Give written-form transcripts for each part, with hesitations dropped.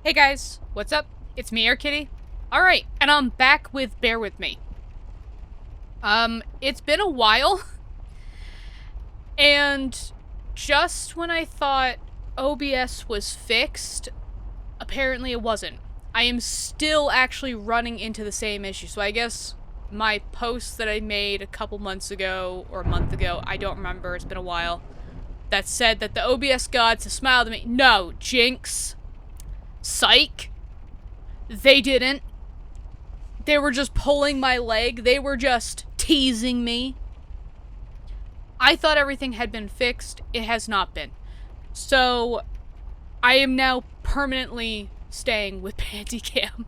Hey guys, what's up? It's me, Air Kitty. Alright, and I'm back with Bear With Me. It's been a while, and just when I thought OBS was fixed, apparently it wasn't. I am still actually running into the same issue, so I guess my post that I made a couple months ago, or a month ago, I don't remember, it's been a while, that said that the OBS gods have smiled at me. No, jinx. Psych. They didn't. They were just pulling my leg. They were just teasing me. I thought everything had been fixed. It has not been. So, I am now permanently staying with Bandicam.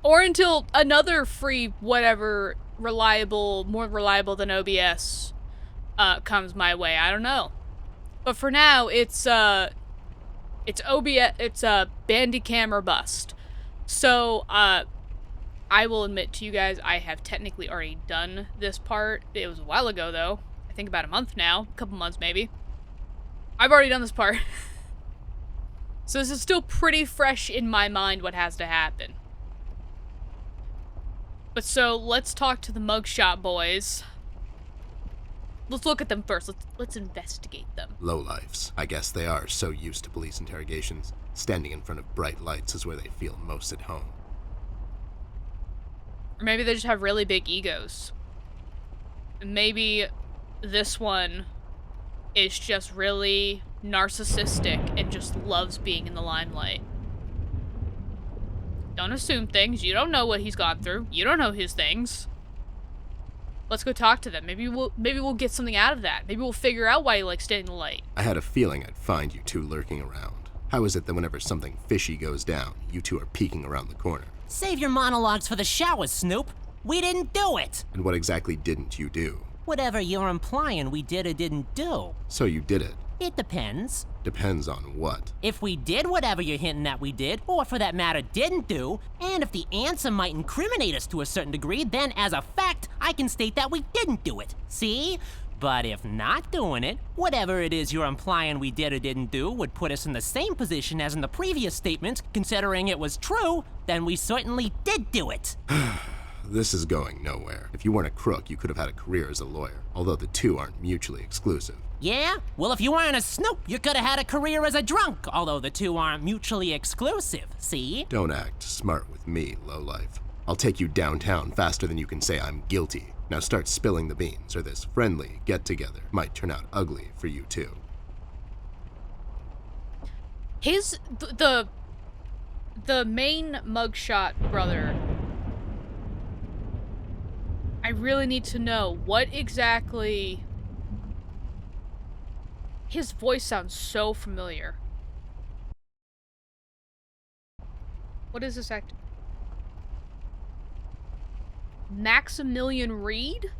Or until another free whatever reliable, more reliable than OBS comes my way. I don't know. But for now, it's OBS, it's Bandicam or bust. So, I will admit to you guys, I have technically already done this part. It was a while ago, though. I think about a month now. A couple months, maybe. I've already done this part. So this is still pretty fresh in my mind what has to happen. But so, let's talk to the mugshot boys. Let's look at them first. Let's investigate them. Lowlifes. I guess they are so used to police interrogations. Standing in front of bright lights is where they feel most at home. Or maybe they just have really big egos. Maybe this one is just really narcissistic and just loves being in the limelight. Don't assume things. You don't know what he's gone through. You don't know his things. Let's go talk to them. Maybe we'll get something out of that. Maybe we'll figure out why he likes staying in the light. I had a feeling I'd find you two lurking around. How is it that whenever something fishy goes down, you two are peeking around the corner? Save your monologues for the shower, Snoop. We didn't do it. And what exactly didn't you do? Whatever you're implying we did or didn't do. So you did it. It depends. Depends on what? If we did whatever you're hinting that we did, or for that matter didn't do, and if the answer might incriminate us to a certain degree, then as a fact, I can state that we didn't do it. See? But if not doing it, whatever it is you're implying we did or didn't do would put us in the same position as in the previous statement, considering it was true, then we certainly did do it. This is going nowhere. If you weren't a crook, you could have had a career as a lawyer, although the two aren't mutually exclusive. Yeah? Well, if you weren't a Snoop, you could have had a career as a drunk, although the two aren't mutually exclusive, see? Don't act smart with me, lowlife. I'll take you downtown faster than you can say I'm guilty. Now start spilling the beans, or this friendly get-together might turn out ugly for you too. The main mugshot brother, I really need to know what exactly... His voice sounds so familiar. What is this actor? Maximilian Reed?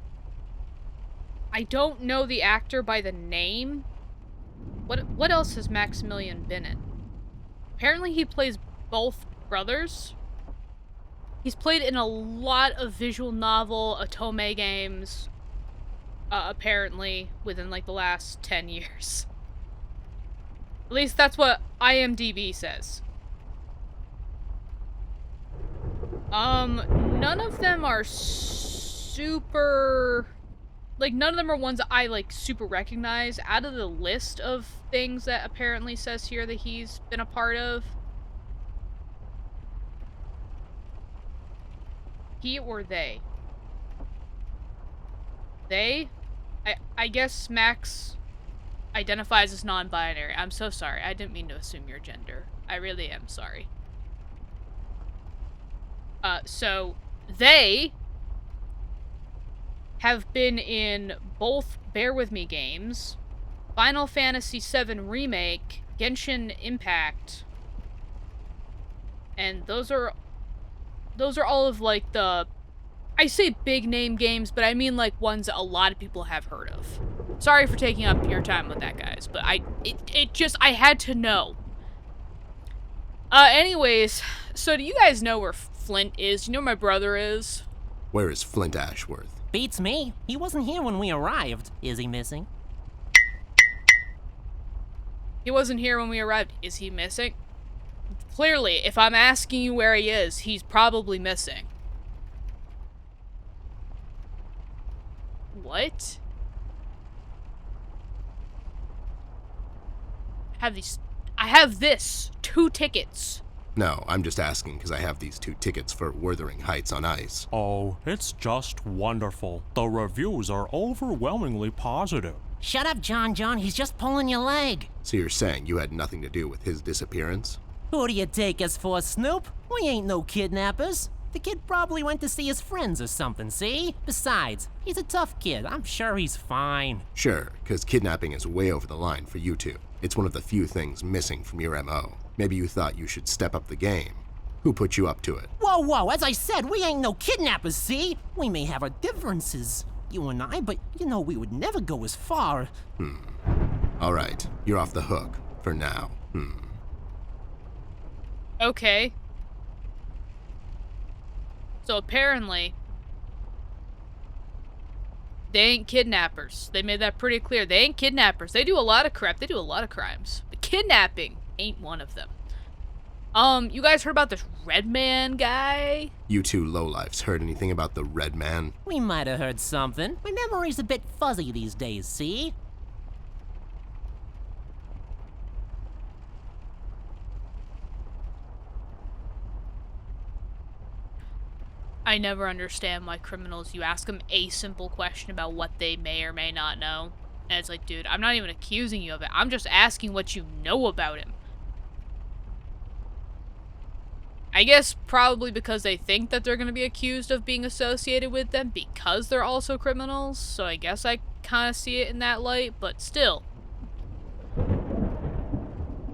I don't know the actor by the name. What else has Maximilian been in? Apparently he plays both brothers. He's played in a lot of visual novel, otome games, apparently, within, like, the last 10 years. At least that's what IMDb says. None of them are super... Like, none of them are ones that I, like, super recognize. Out of the list of things that apparently says here that he's been a part of, he or they? They? I guess Max identifies as non-binary. I'm so sorry. I didn't mean to assume your gender. I really am sorry. So, they have been in both Bear With Me games, Final Fantasy VII Remake, Genshin Impact, and those are all of, like, the... I say big name games, but I mean, like, ones that a lot of people have heard of. Sorry for taking up your time with that, guys, but I had to know. Anyways, so do you guys know where Flint is? Do you know where my brother is? Where is Flint Ashworth? Beats me. He wasn't here when we arrived. Is he missing? He wasn't here when we arrived. Is he missing? Clearly, if I'm asking you where he is, he's probably missing. What? I have this. 2 tickets. No, I'm just asking because I have these 2 tickets for Wuthering Heights on ice. Oh, it's just wonderful. The reviews are overwhelmingly positive. Shut up, John. He's just pulling your leg. So you're saying you had nothing to do with his disappearance? Who do you take us for, Snoop? We ain't no kidnappers. The kid probably went to see his friends or something, see? Besides, he's a tough kid. I'm sure he's fine. Sure, because kidnapping is way over the line for you two. It's one of the few things missing from your MO. Maybe you thought you should step up the game. Who put you up to it? Whoa, as I said, we ain't no kidnappers, see? We may have our differences, you and I, but you know we would never go as far. All right, you're off the hook. For now. Okay. So apparently, they ain't kidnappers. They made that pretty clear. They ain't kidnappers. They do a lot of crap. They do a lot of crimes. But kidnapping ain't one of them. You guys heard about this Red Man guy? You two lowlifes heard anything about the Red Man? We might have heard something. My memory's a bit fuzzy these days, see? I never understand why criminals, you ask them a simple question about what they may or may not know. And it's like, dude, I'm not even accusing you of it. I'm just asking what you know about him. I guess probably because they think that they're going to be accused of being associated with them because they're also criminals. So I guess I kind of see it in that light, but still.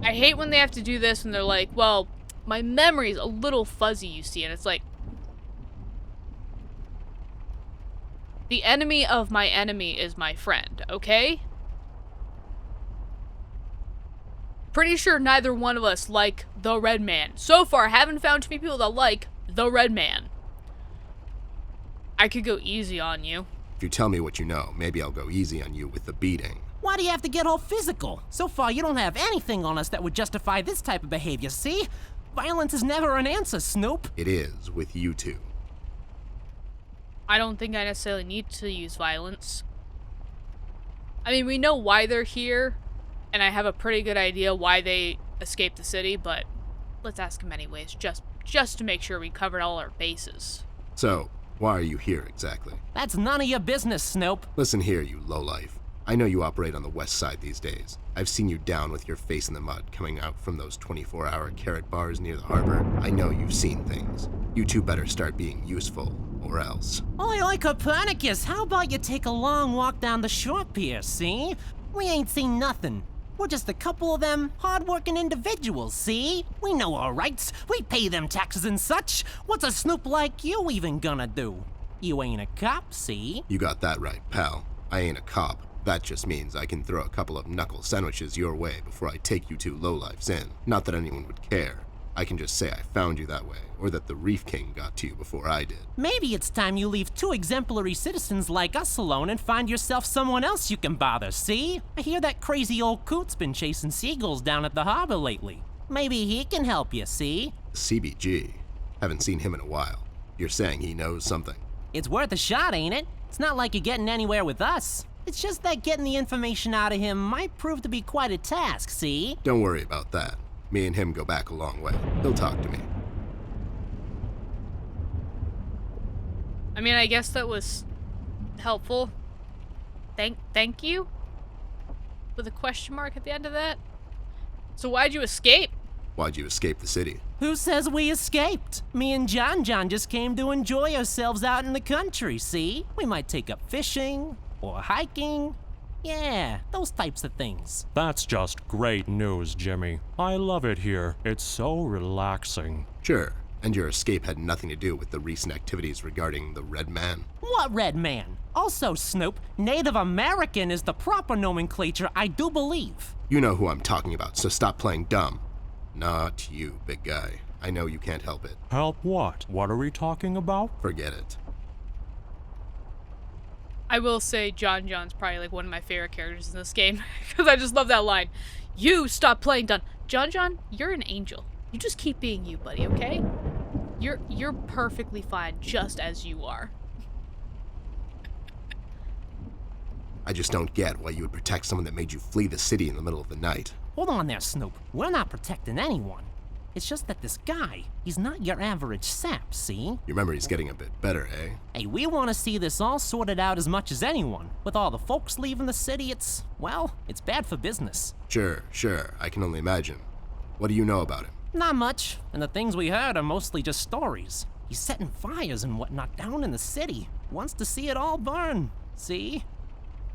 I hate when they have to do this and they're like, well, my memory's a little fuzzy, you see. And it's like, the enemy of my enemy is my friend, okay? Pretty sure neither one of us like the Red Man. So far, haven't found too many people that like the Red Man. I could go easy on you. If you tell me what you know, maybe I'll go easy on you with the beating. Why do you have to get all physical? So far, you don't have anything on us that would justify this type of behavior, see? Violence is never an answer, Snoop. It is with you two. I don't think I necessarily need to use violence. I mean, we know why they're here, and I have a pretty good idea why they escaped the city, but let's ask them anyways, just to make sure we covered all our bases. So, why are you here exactly? That's none of your business, Snoop. Listen here, you lowlife. I know you operate on the west side these days. I've seen you down with your face in the mud coming out from those 24-hour carrot bars near the harbor. I know you've seen things. You two better start being useful, or else. Oi, Copernicus, how about you take a long walk down the shore pier, see? We ain't seen nothing. We're just a couple of them hard-working individuals, see? We know our rights. We pay them taxes and such. What's a snoop like you even gonna do? You ain't a cop, see? You got that right, pal. I ain't a cop. That just means I can throw a couple of knuckle sandwiches your way before I take you two lowlifes in. Not that anyone would care. I can just say I found you that way, or that the Reef King got to you before I did. Maybe it's time you leave two exemplary citizens like us alone and find yourself someone else you can bother, see? I hear that crazy old coot's been chasing seagulls down at the harbor lately. Maybe he can help you, see? CBG. Haven't seen him in a while. You're saying he knows something? It's worth a shot, ain't it? It's not like you're getting anywhere with us. It's just that getting the information out of him might prove to be quite a task, see? Don't worry about that. Me and him go back a long way. He'll talk to me. I mean, I guess that was helpful. Thank you? With a question mark at the end of that? So why'd you escape? Why'd you escape the city? Who says we escaped? Me and John just came to enjoy ourselves out in the country, see? We might take up fishing, or hiking. Yeah, those types of things. That's just great news, Jimmy. I love it here. It's so relaxing. Sure, and your escape had nothing to do with the recent activities regarding the Red Man? What Red Man? Also, Snoop, Native American is the proper nomenclature, I do believe. You know who I'm talking about, so stop playing dumb. Not you, big guy. I know you can't help it. Help what? What are we talking about? Forget it. I will say John's probably like one of my favorite characters in this game because I just love that line. You stop playing dumb. John, you're an angel. You just keep being you, buddy, okay? You're perfectly fine just as you are. I just don't get why you would protect someone that made you flee the city in the middle of the night. Hold on there, Snoop. We're not protecting anyone. It's just that this guy, he's not your average sap, see? Your memory's getting a bit better, eh? Hey, we want to see this all sorted out as much as anyone. With all the folks leaving the city, it's bad for business. Sure, I can only imagine. What do you know about him? Not much, and the things we heard are mostly just stories. He's setting fires and whatnot down in the city. Wants to see it all burn, see?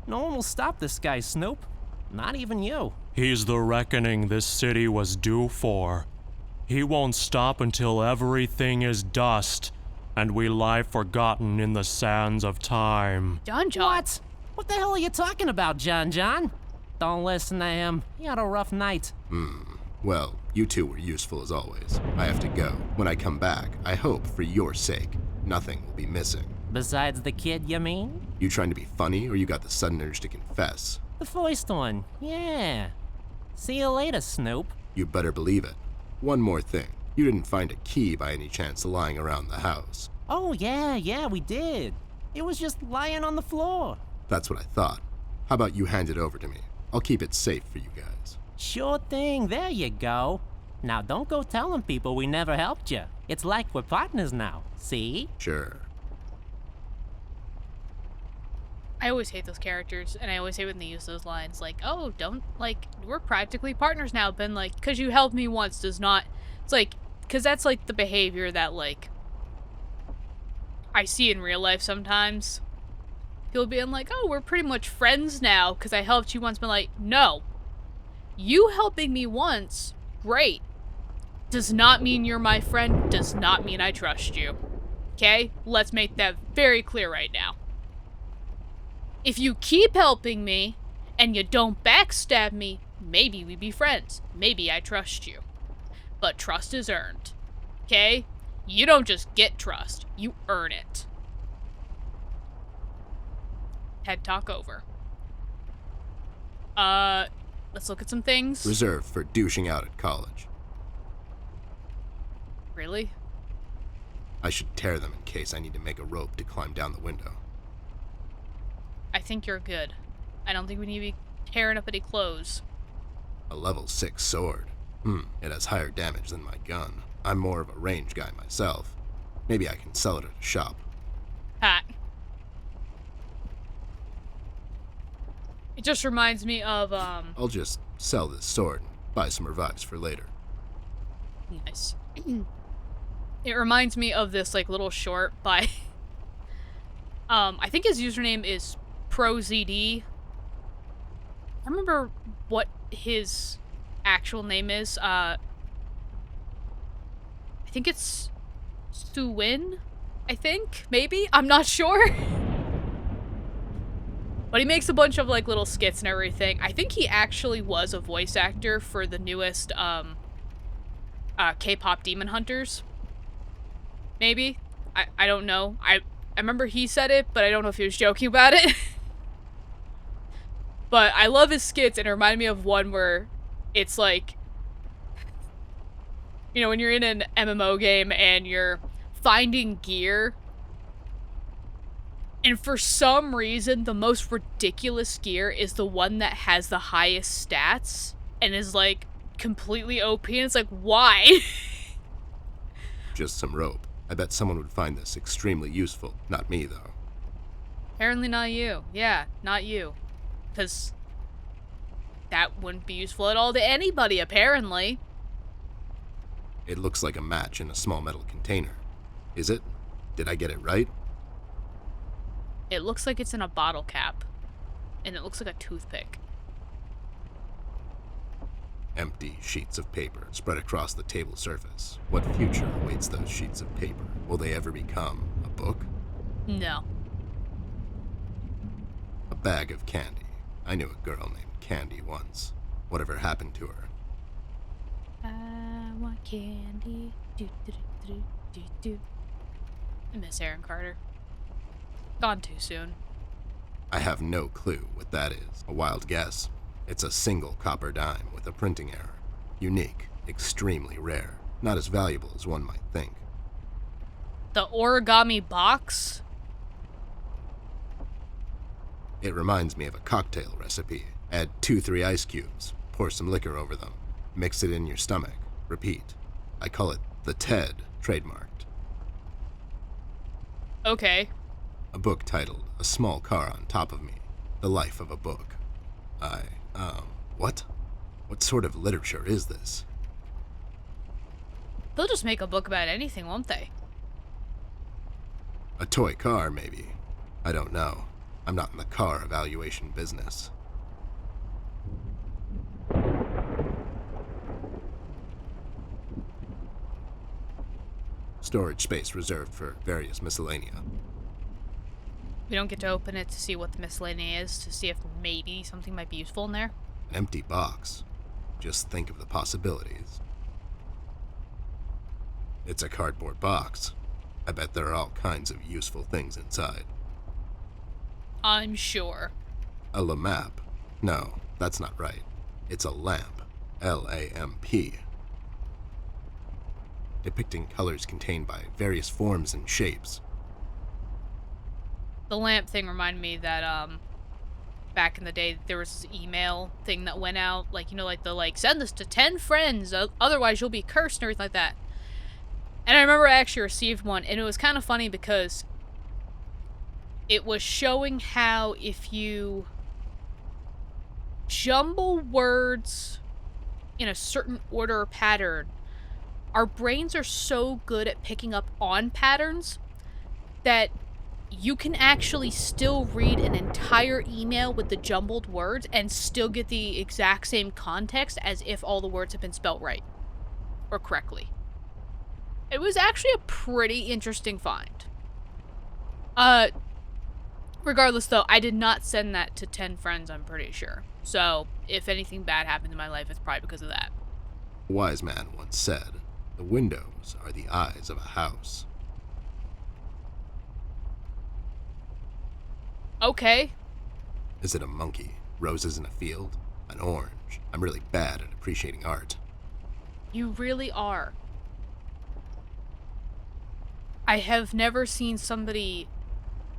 No one will stop this guy, Snoop. Not even you. He's the reckoning this city was due for. He won't stop until everything is dust, and we lie forgotten in the sands of time. John. What? What the hell are you talking about, John? Don't listen to him. He had a rough night. Well, you two were useful as always. I have to go. When I come back, I hope, for your sake, nothing will be missing. Besides the kid, you mean? You trying to be funny, or you got the sudden urge to confess? The first one, yeah. See you later, Snoop. You better believe it. One more thing. You didn't find a key by any chance lying around the house. Oh, yeah, we did. It was just lying on the floor. That's what I thought. How about you hand it over to me? I'll keep it safe for you guys. Sure thing, there you go. Now don't go telling people we never helped you. It's like we're partners now, see? Sure. I always hate those characters, and I always hate when they use those lines, like, oh, don't, like, we're practically partners now, but, like, because you helped me once does not, it's like, because that's, like, the behavior that, like, I see in real life sometimes. People being like, oh, we're pretty much friends now, because I helped you once, but, like, no. You helping me once, great. Does not mean you're my friend, does not mean I trust you. Okay? Let's make that very clear right now. If you keep helping me, and you don't backstab me, maybe we be friends. Maybe I trust you. But trust is earned. Okay? You don't just get trust. You earn it. Head talk over. Let's look at some things. Reserved for douching out at college. Really? I should tear them in case I need to make a rope to climb down the window. I think you're good. I don't think we need to be tearing up any clothes. A level 6 sword. It has higher damage than my gun. I'm more of a range guy myself. Maybe I can sell it at a shop. Pat. It just reminds me of, I'll just sell this sword and buy some revives for later. Nice. It reminds me of this, like, little short by, I think his username is ProZD. I remember what his actual name is. I think it's Suwin, I think, maybe? I'm not sure. But he makes a bunch of, like, little skits and everything. I think he actually was a voice actor for the newest, K-pop Demon Hunters. Maybe? I don't know. I remember he said it, but I don't know if he was joking about it. But I love his skits, and it reminded me of one where it's like, you know, when you're in an MMO game and you're finding gear, and for some reason, the most ridiculous gear is the one that has the highest stats, and is, like, completely OP, and it's like, why? Just some rope. I bet someone would find this extremely useful. Not me, though. Apparently not you. Yeah, not you. Because that wouldn't be useful at all to anybody, apparently. It looks like a match in a small metal container. Is it? Did I get it right? It looks like it's in a bottle cap. And it looks like a toothpick. Empty sheets of paper spread across the table surface. What future awaits those sheets of paper? Will they ever become a book? No. A bag of candy. I knew a girl named Candy once. Whatever happened to her? I want candy. Do, do, do, do, do, do. I miss Aaron Carter. Gone too soon. I have no clue what that is. A wild guess. It's a single copper dime with a printing error. Unique, extremely rare. not as valuable as one might think. The origami box? It reminds me of a cocktail recipe. Add 2-3 ice cubes, pour some liquor over them, mix it in your stomach, repeat. I call it the TED, trademarked. Okay. A book titled A Small Car on Top of Me, The Life of a Book. What? What sort of literature is this? They'll just make a book about anything, won't they? A toy car, maybe. I don't know. I'm not in the car evaluation business. Storage space reserved for various miscellanea. We don't get to open it to see what the miscellaneous is, to see if maybe something might be useful in there. An empty box. Just think of the possibilities. It's a cardboard box. I bet there are all kinds of useful things inside. I'm sure. A lamp. No, that's not right. It's a lamp. L-A-M-P. Depicting colors contained by various forms and shapes. The lamp thing reminded me that, back in the day, there was this email thing that went out, like, you know, like send this to 10 friends, otherwise you'll be cursed and everything like that. And I remember I actually received one, and it was kind of funny because it was showing how if you jumble words in a certain order or pattern, our brains are so good at picking up on patterns that you can actually still read an entire email with the jumbled words and still get the exact same context as if all the words have been spelled right or correctly. It was actually a pretty interesting find. Regardless though, I did not send that to 10 friends, I'm pretty sure. So, if anything bad happened in my life, it's probably because of that. A wise man once said, "The windows are the eyes of a house." Okay. Is it a monkey? Roses in a field? An orange? I'm really bad at appreciating art. You really are. I have never seen somebody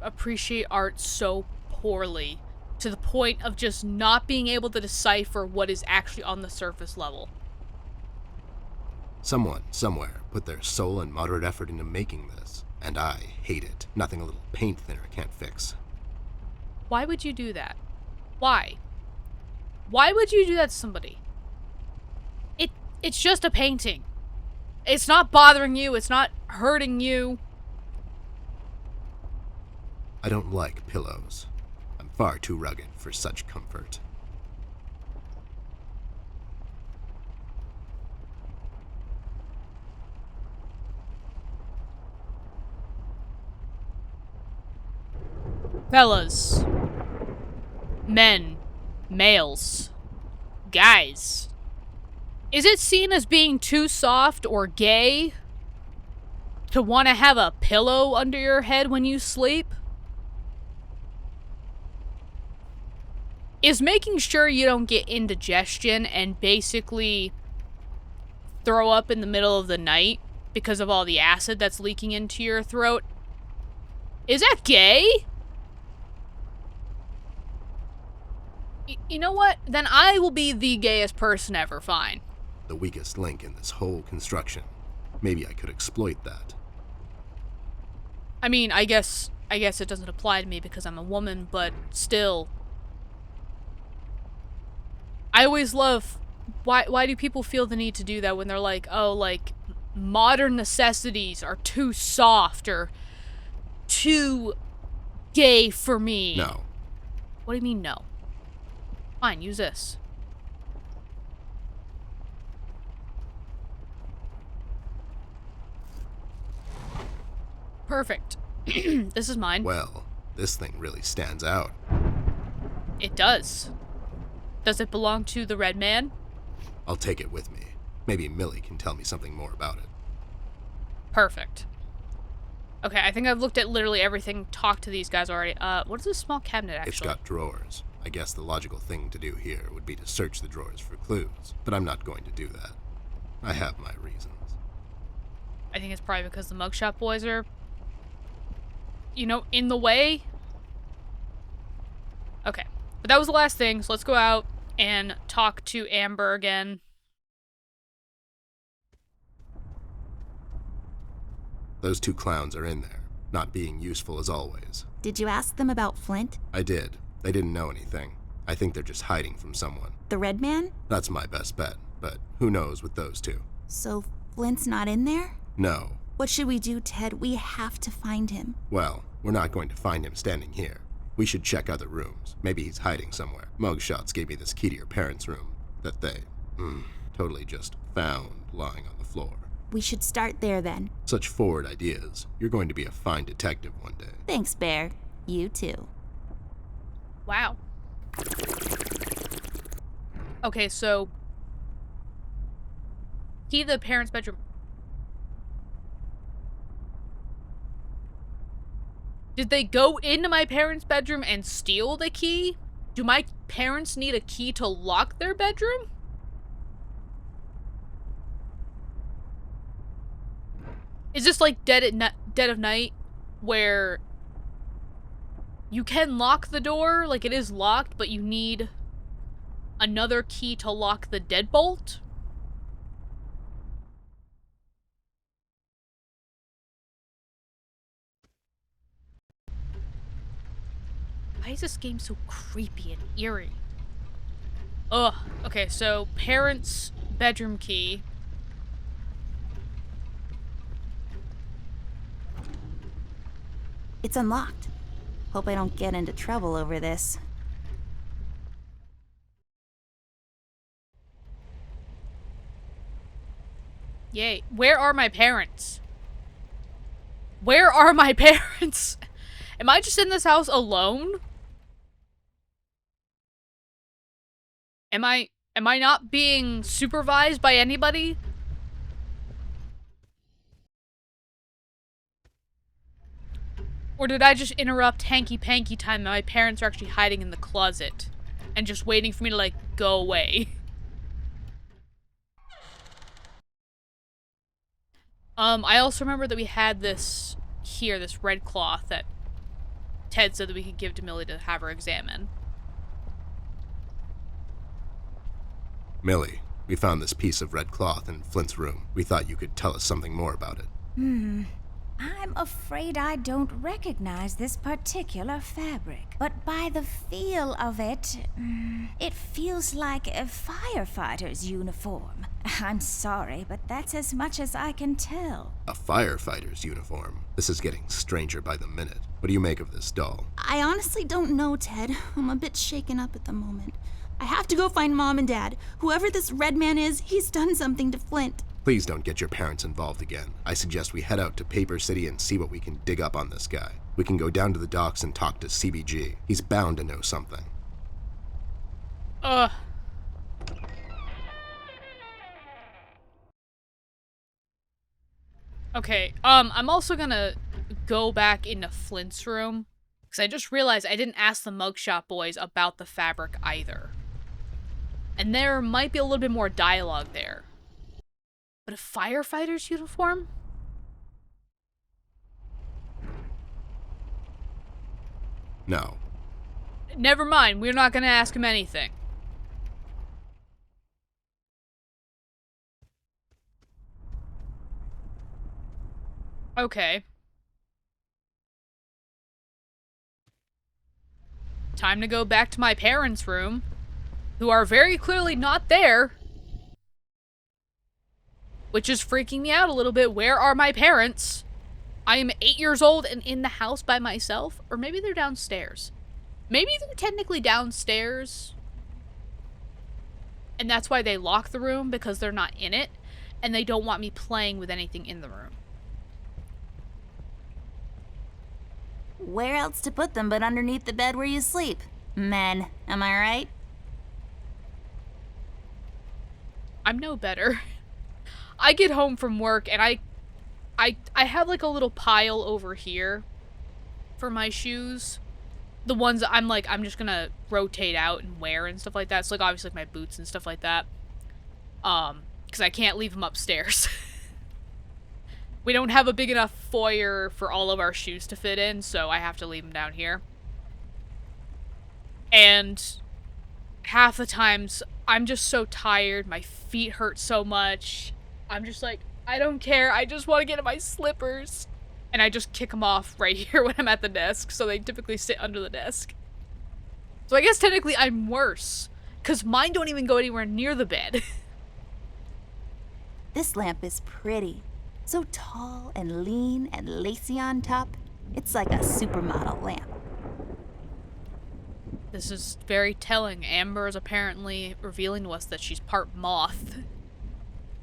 appreciate art so poorly, to the point of just not being able to decipher what is actually on the surface level. Someone, somewhere, put their soul and moderate effort into making this, and I hate it. Nothing a little paint thinner can't fix. Why would you do that? Why? Why would you do that to somebody? It's just a painting. It's not bothering you, it's not hurting you. I don't like pillows. I'm far too rugged for such comfort. Fellas. Men. Males. Guys. Is it seen as being too soft or gay to want to have a pillow under your head when you sleep? Is making sure you don't get indigestion and basically throw up in the middle of the night because of all the acid that's leaking into your throat, is that gay? You know what? Then I will be the gayest person ever, fine. The weakest link in this whole construction. Maybe I could exploit that. I mean, I guess it doesn't apply to me because I'm a woman, but still. I always love, why do people feel the need to do that when they're like, oh, like, modern necessities are too soft or too gay for me? No. What do you mean, no? Fine, use this. Perfect. This is mine. Well, this thing really stands out. It does. Does it belong to the red man? I'll take it with me. Maybe Millie can tell me something more about it. Perfect. Okay, I think I've looked at literally everything, talked to these guys already. What is this small cabinet, actually? It's got drawers. I guess the logical thing to do here would be to search the drawers for clues, but I'm not going to do that. I have my reasons. I think it's probably because the mugshot boys are, you know, in the way. Okay. But that was the last thing, so let's go out and talk to Amber again. Those two clowns are in there, not being useful as always. Did you ask them about Flint? I did. They didn't know anything. I think they're just hiding from someone. The Red Man? That's my best bet, but who knows with those two. So Flint's not in there? No. What should we do, Ted? We have to find him. Well, we're not going to find him standing here. We should check other rooms. Maybe he's hiding somewhere. Mugshots gave me this key to your parents' room that they, totally just found lying on the floor. We should start there then. Such forward ideas. You're going to be a fine detective one day. Thanks, Bear. You too. Wow. Okay, so key to the parents' bedroom. Did they go into my parents' bedroom and steal the key? Do my parents need a key to lock their bedroom? Is this like Dead of Night, where you can lock the door, like it is locked, but you need another key to lock the deadbolt? Why is this game so creepy and eerie? Ugh. Okay, so parents' bedroom key. It's unlocked. Hope I don't get into trouble over this. Yay. Where are my parents? Where are my parents? Am I just in this house alone? Am I not being supervised by anybody? Or did I just interrupt hanky-panky time and my parents are actually hiding in the closet and just waiting for me to, like, go away? I also remember that we had this here, this red cloth that Ted said that we could give to Millie to have her examine. Millie, we found this piece of red cloth in Flint's room. We thought you could tell us something more about it. I'm afraid I don't recognize this particular fabric, but by the feel of it, it feels like a firefighter's uniform. I'm sorry, but that's as much as I can tell. A firefighter's uniform. This is getting stranger by the minute. What do you make of this doll? I honestly don't know, Ted. I'm a bit shaken up at the moment. I have to go find Mom and Dad. Whoever this Red Man is, he's done something to Flint. Please don't get your parents involved again. I suggest we head out to Paper City and see what we can dig up on this guy. We can go down to the docks and talk to CBG. He's bound to know something. Okay, I'm also gonna go back into Flint's room, because I just realized I didn't ask the mugshot boys about the fabric either. And there might be a little bit more dialogue there. But a firefighter's uniform? No. Never mind, we're not gonna ask him anything. Okay. Time to go back to my parents' room, who are very clearly not there. Which is freaking me out a little bit. Where are my parents? I am 8 years old and in the house by myself. Or maybe they're downstairs. Maybe they're technically downstairs. And that's why they lock the room, because they're not in it. And they don't want me playing with anything in the room. Where else to put them but underneath the bed where you sleep? Men, am I right? I'm no better. I get home from work and I have like a little pile over here for my shoes. The ones that I'm just gonna rotate out and wear and stuff like that. So like obviously like my boots and stuff like that. Because I can't leave them upstairs. We don't have a big enough foyer for all of our shoes to fit in, so I have to leave them down here. And half the times, I'm just so tired, my feet hurt so much. I'm just like, I don't care, I just want to get in my slippers. And I just kick them off right here when I'm at the desk, so they typically sit under the desk. So I guess technically I'm worse, because mine don't even go anywhere near the bed. This lamp is pretty. So tall and lean and lacy on top. It's like a supermodel lamp. This is very telling. Amber is apparently revealing to us that she's part moth.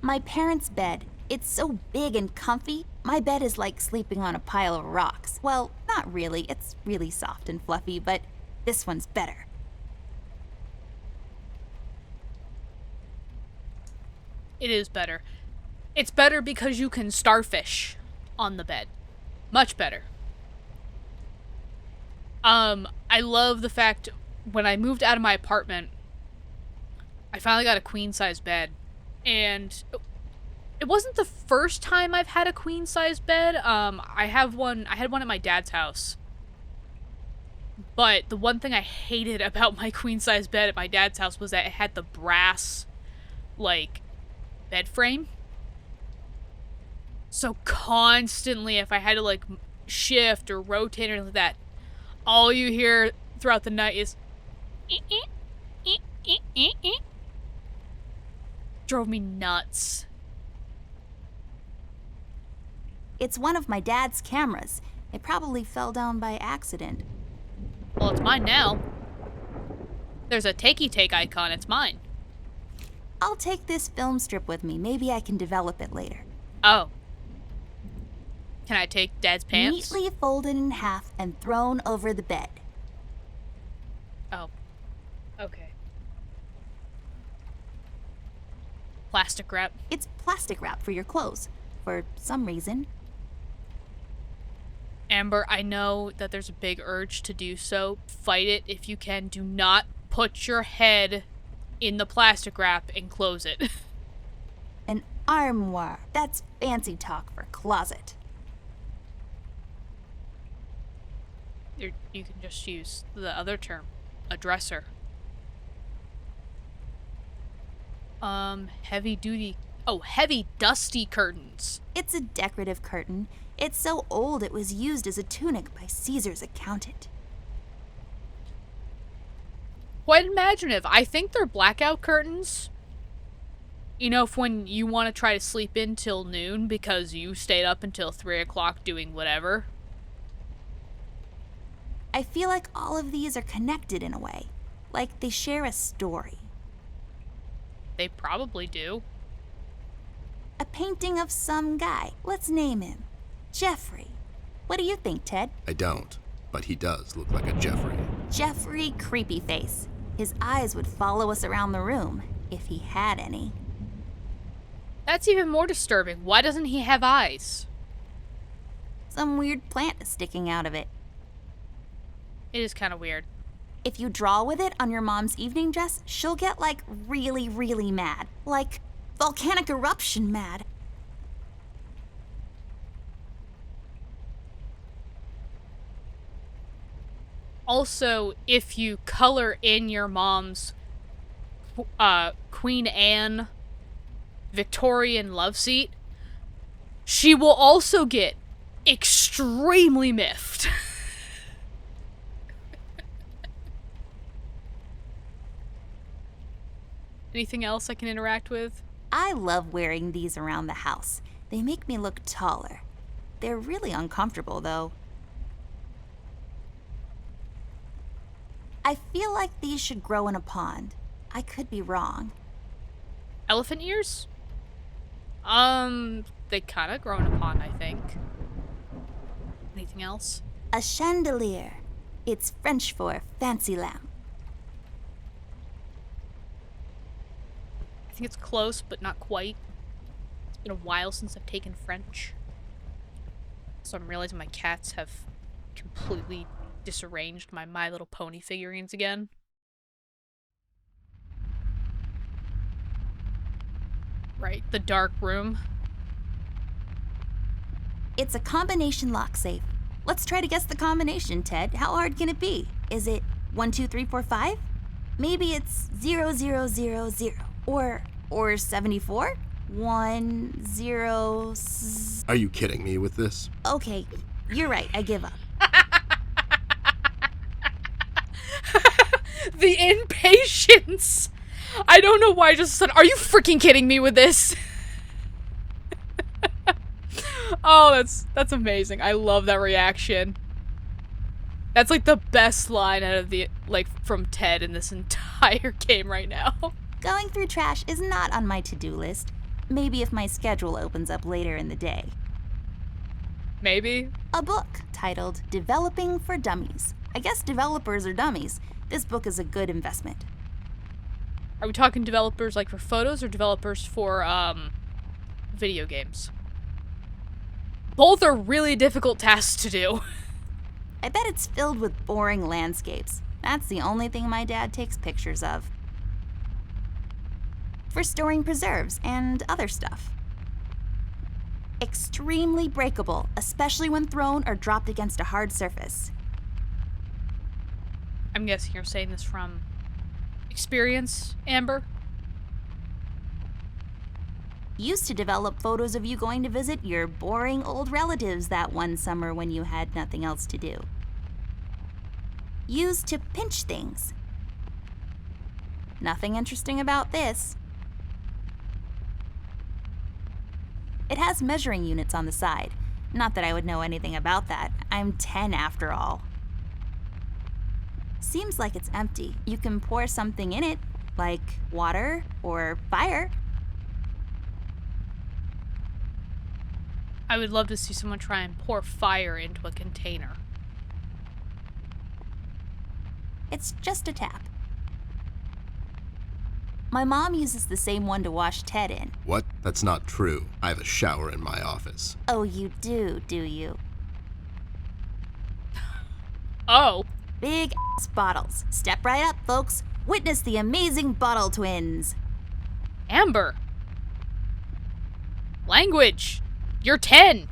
My parents' bed. It's so big and comfy. My bed is like sleeping on a pile of rocks. Well, not really. It's really soft and fluffy, but this one's better. It is better. It's better because you can starfish on the bed. Much better. I love the fact when I moved out of my apartment, I finally got a queen-size bed. And it wasn't the first time I've had a queen-size bed. I had one at my dad's house. But the one thing I hated about my queen-size bed at my dad's house was that it had the brass, like, bed frame. So constantly, if I had to, like, shift or rotate or anything like that, all you hear throughout the night is drove me nuts. It's one of my dad's cameras. It probably fell down by accident. Well, it's mine now. There's a takey-take icon. It's mine. I'll take this film strip with me. Maybe I can develop it later. Oh. Can I take Dad's pants? Neatly folded in half and thrown over the bed. Oh. Okay. Plastic wrap. It's plastic wrap for your clothes, for some reason. Amber, I know that there's a big urge to do so. Fight it if you can. Do not put your head in the plastic wrap and close it. An armoire. That's fancy talk for closet. You can just use the other term. A dresser. Heavy duty. Oh, heavy dusty curtains. It's a decorative curtain. It's so old it was used as a tunic by Caesar's accountant. Quite imaginative. I think they're blackout curtains. You know, if when you want to try to sleep in till noon because you stayed up until 3 o'clock doing whatever. I feel like all of these are connected in a way. Like they share a story. They probably do. A painting of some guy. Let's name him. Jeffrey. What do you think, Ted? I don't, but he does look like a Jeffrey. Jeffrey Creepyface. His eyes would follow us around the room, if he had any. That's even more disturbing. Why doesn't he have eyes? Some weird plant is sticking out of it. It is kind of weird. If you draw with it on your mom's evening dress, she'll get, like, really, really mad. Like, volcanic eruption mad. Also, if you color in your mom's Queen Anne Victorian love seat, she will also get extremely miffed. Anything else I can interact with? I love wearing these around the house. They make me look taller. They're really uncomfortable, though. I feel like these should grow in a pond. I could be wrong. Elephant ears? They kind of grow in a pond, I think. Anything else? A chandelier. It's French for fancy lamp. I think it's close, but not quite. It's been a while since I've taken French. So I'm realizing my cats have completely disarranged my My Little Pony figurines again. Right, the dark room. It's a combination lock safe. Let's try to guess the combination, Ted. How hard can it be? Is it 1, 2, 3, 4, 5? Maybe it's 0, 0, 0, 0. Or 74? 1, 0. Are you kidding me with this? Okay, you're right. I give up. The impatience! I don't know why I just said, are you freaking kidding me with this? Oh, that's amazing. I love that reaction. That's like the best line out of the, like, from Ted in this entire game right now. Going through trash is not on my to-do list. Maybe if my schedule opens up later in the day. Maybe. A book titled Developing for Dummies. I guess developers are dummies. This book is a good investment. Are we talking developers like for photos or developers for, video games? Both are really difficult tasks to do. I bet it's filled with boring landscapes. That's the only thing my dad takes pictures of. For storing preserves and other stuff. Extremely breakable, especially when thrown or dropped against a hard surface. I'm guessing you're saying this from experience, Amber? Used to develop photos of you going to visit your boring old relatives that one summer when you had nothing else to do. Used to pinch things. Nothing interesting about this. It has measuring units on the side. Not that I would know anything about that. I'm 10 after all. Seems like it's empty. You can pour something in it, like water or fire. I would love to see someone try and pour fire into a container. It's just a tap. My mom uses the same one to wash Ted in. What? That's not true. I have a shower in my office. Oh, you do you? Oh. Big ass bottles. Step right up, folks. Witness the amazing bottle twins. Amber. Language. You're 10.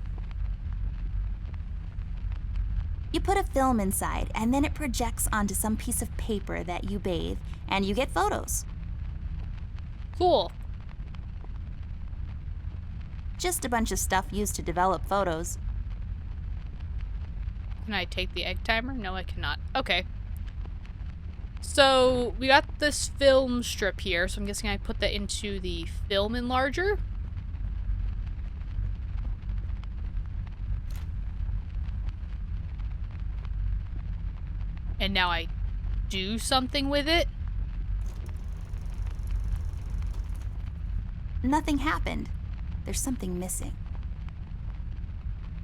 You put a film inside, and then it projects onto some piece of paper that you bathe, and you get photos. Cool. Just a bunch of stuff used to develop photos. Can I take the egg timer? No, I cannot. Okay. So, we got this film strip here, so I'm guessing I put that into the film enlarger. And now I do something with it. Nothing happened. There's something missing.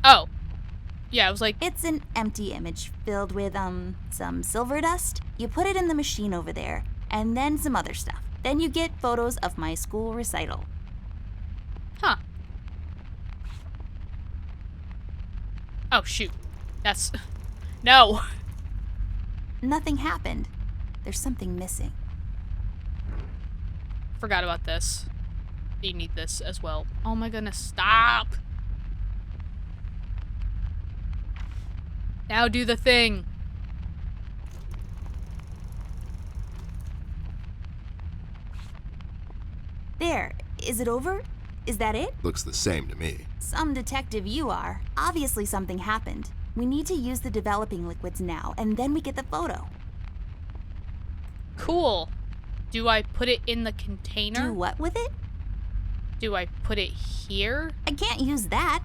Oh. Yeah, I was like, It's an empty image filled with, some silver dust. You put it in the machine over there, and then some other stuff. Then you get photos of my school recital. huh. Oh, shoot. That's... No. Nothing happened. There's something missing. Forgot about this. You need this as well. Oh my goodness, stop! Now do the thing. There. Is it over? Is that it? Looks the same to me. Some detective you are. Obviously something happened. We need to use the developing liquids now, and then we get the photo. Cool. Do I put it in the container? Do what with it? Do I put it here? I can't use that.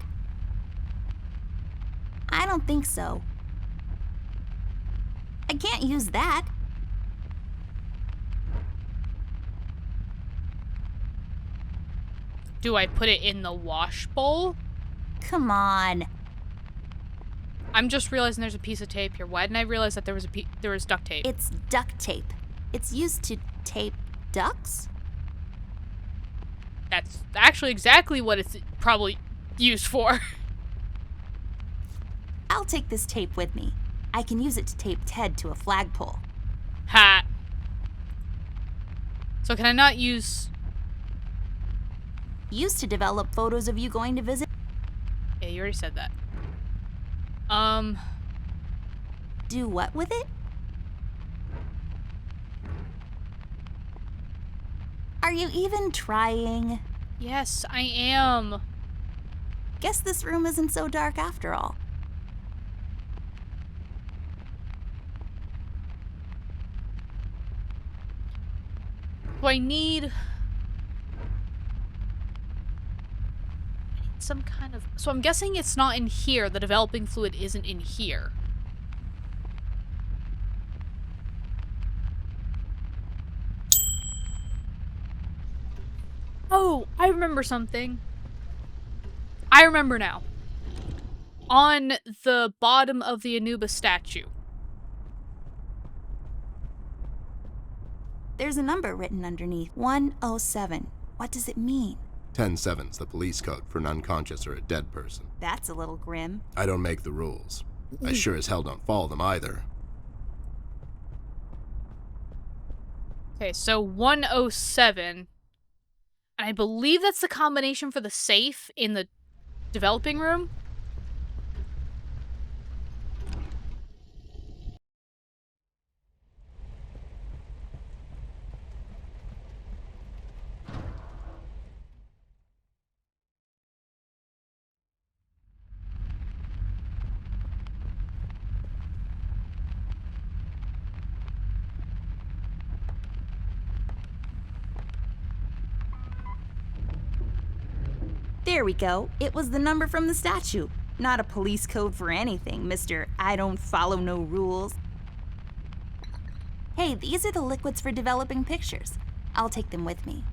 I don't think so. I can't use that. Do I put it in the wash bowl? Come on. I'm just realizing there's a piece of tape here. Why didn't I realize that there was duct tape? It's duct tape. It's used to tape ducks? That's actually exactly what it's probably used for. I'll take this tape with me. I can use it to tape Ted to a flagpole. Ha. So can I not use... Used to develop photos of you going to visit. Yeah, you already said that. Do what with it? Are you even trying? Yes, I am. Guess this room isn't so dark after all. Do I need some kind of... So I'm guessing it's not in here. The developing fluid isn't in here. Oh, I remember something. I remember now. On the bottom of the Anubis statue. There's a number written underneath. 107. What does it mean? 10-7's the police code for an unconscious or a dead person. That's a little grim. I don't make the rules. I sure as hell don't follow them either. Okay, so 107. And I believe that's the combination for the safe in the developing room. There we go. It was the number from the statue. Not a police code for anything, Mr. I don't follow no rules. Hey, these are the liquids for developing pictures. I'll take them with me.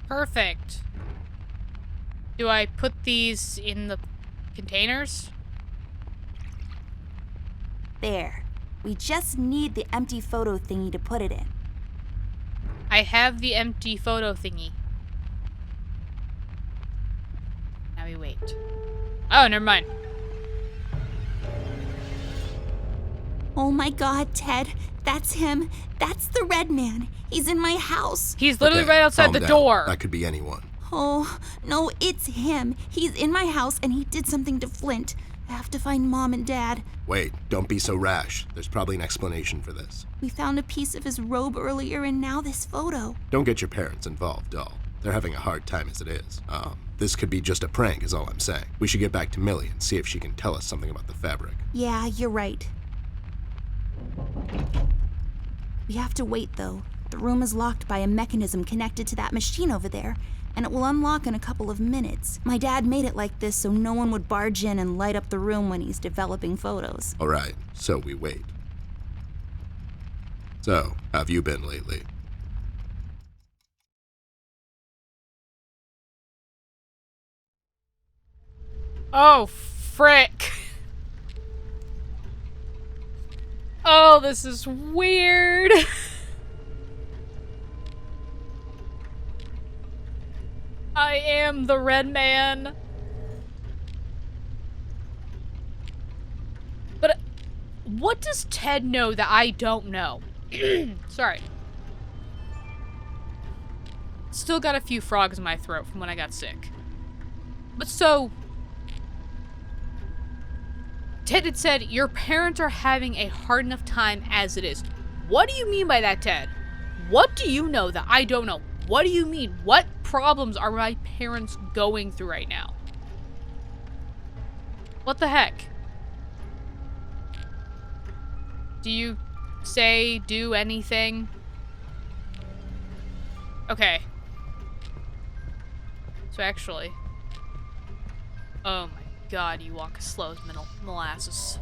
Perfect. Do I put these in the containers? There. We just need the empty photo thingy to put it in. I have the empty photo thingy. Now we wait. Oh, never mind. Oh my god, Ted. That's him. That's the red man. He's in my house. He's literally Okay, right outside calm the down. door. That could be anyone. Oh, no, it's him. He's in my house and he did something to Flint. I have to find Mom and Dad. Wait, don't be so rash. There's probably an explanation for this. We found a piece of his robe earlier and now this photo. Don't get your parents involved, doll. They're having a hard time as it is. This could be just a prank is all I'm saying. We should get back to Millie and see if she can tell us something about the fabric. Yeah, you're right. We have to wait, though. The room is locked by a mechanism connected to that machine over there, and it will unlock in a couple of minutes. My dad made it like this so no one would barge in and light up the room when he's developing photos. Alright, so we wait. So, how have you been lately? Oh, frick. Oh, this is weird. I am the red man. But what does Ted know that I don't know? Sorry. Still got a few frogs in my throat from when I got sick. But so... Ted had said, your parents are having a hard enough time as it is. What do you mean by that, Ted? What do you know that I don't know? What do you mean? What problems are my parents going through right now? What the heck? Do you say, do anything? Okay. So actually... Oh my god, you walk as slow as molasses.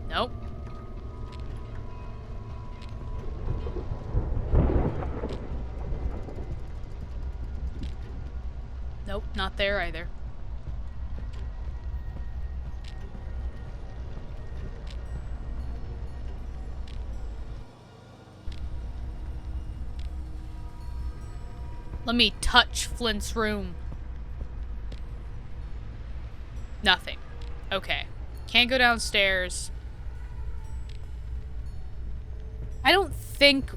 Nope. Nope, not there either. Let me touch Flint's room. Nothing. Okay. Can't go downstairs. I don't think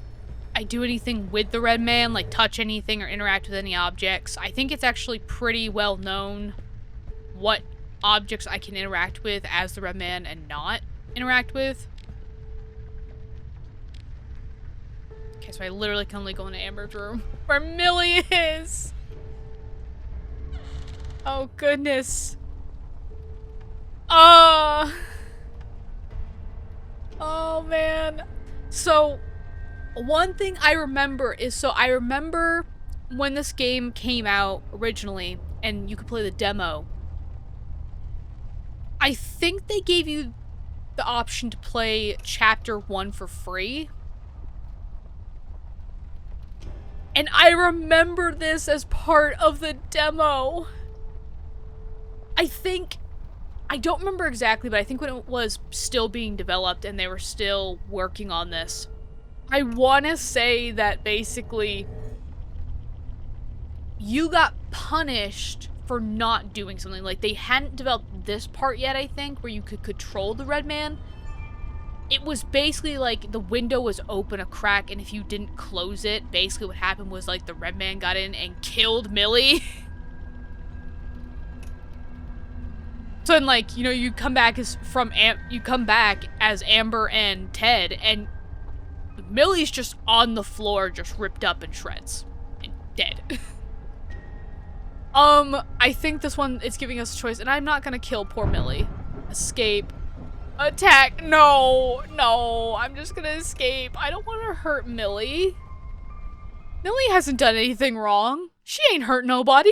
I do anything with the red man, like touch anything or interact with any objects. I think it's actually pretty well known what objects I can interact with as the red man and not interact with. Okay, so I literally can only go into Amber's room where Millie is. Oh, goodness. Oh, man. So, one thing I remember is, I remember when this game came out originally, and you could play the demo, I think they gave you the option to play Chapter 1 for free. And I remember this as part of the demo. I don't remember exactly, but I think when it was still being developed and they were still working on this, I want to say that basically you got punished for not doing something. Like, they hadn't developed this part yet, I think, where you could control the red man. It was basically like the window was open a crack, and if you didn't close it, basically what happened was like the red man got in and killed Millie. So then, like, you know, you come back as Amber and Ted, and Millie's just on the floor, just ripped up in shreds and dead. I think this one is giving us a choice, and I'm not gonna kill poor Millie. Escape. Attack. No, I'm just gonna escape. I don't want to hurt Millie. Millie hasn't done anything wrong. She ain't hurt nobody.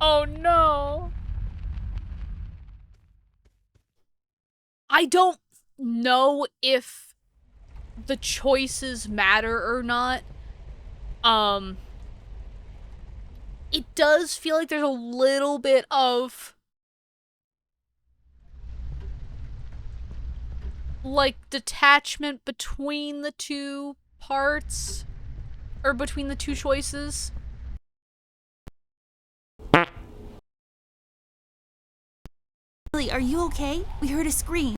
Oh no. I don't know if the choices matter or not. It does feel like there's a little bit of, like, detachment between the two parts, or between the two choices. Millie, are you okay? We heard a scream.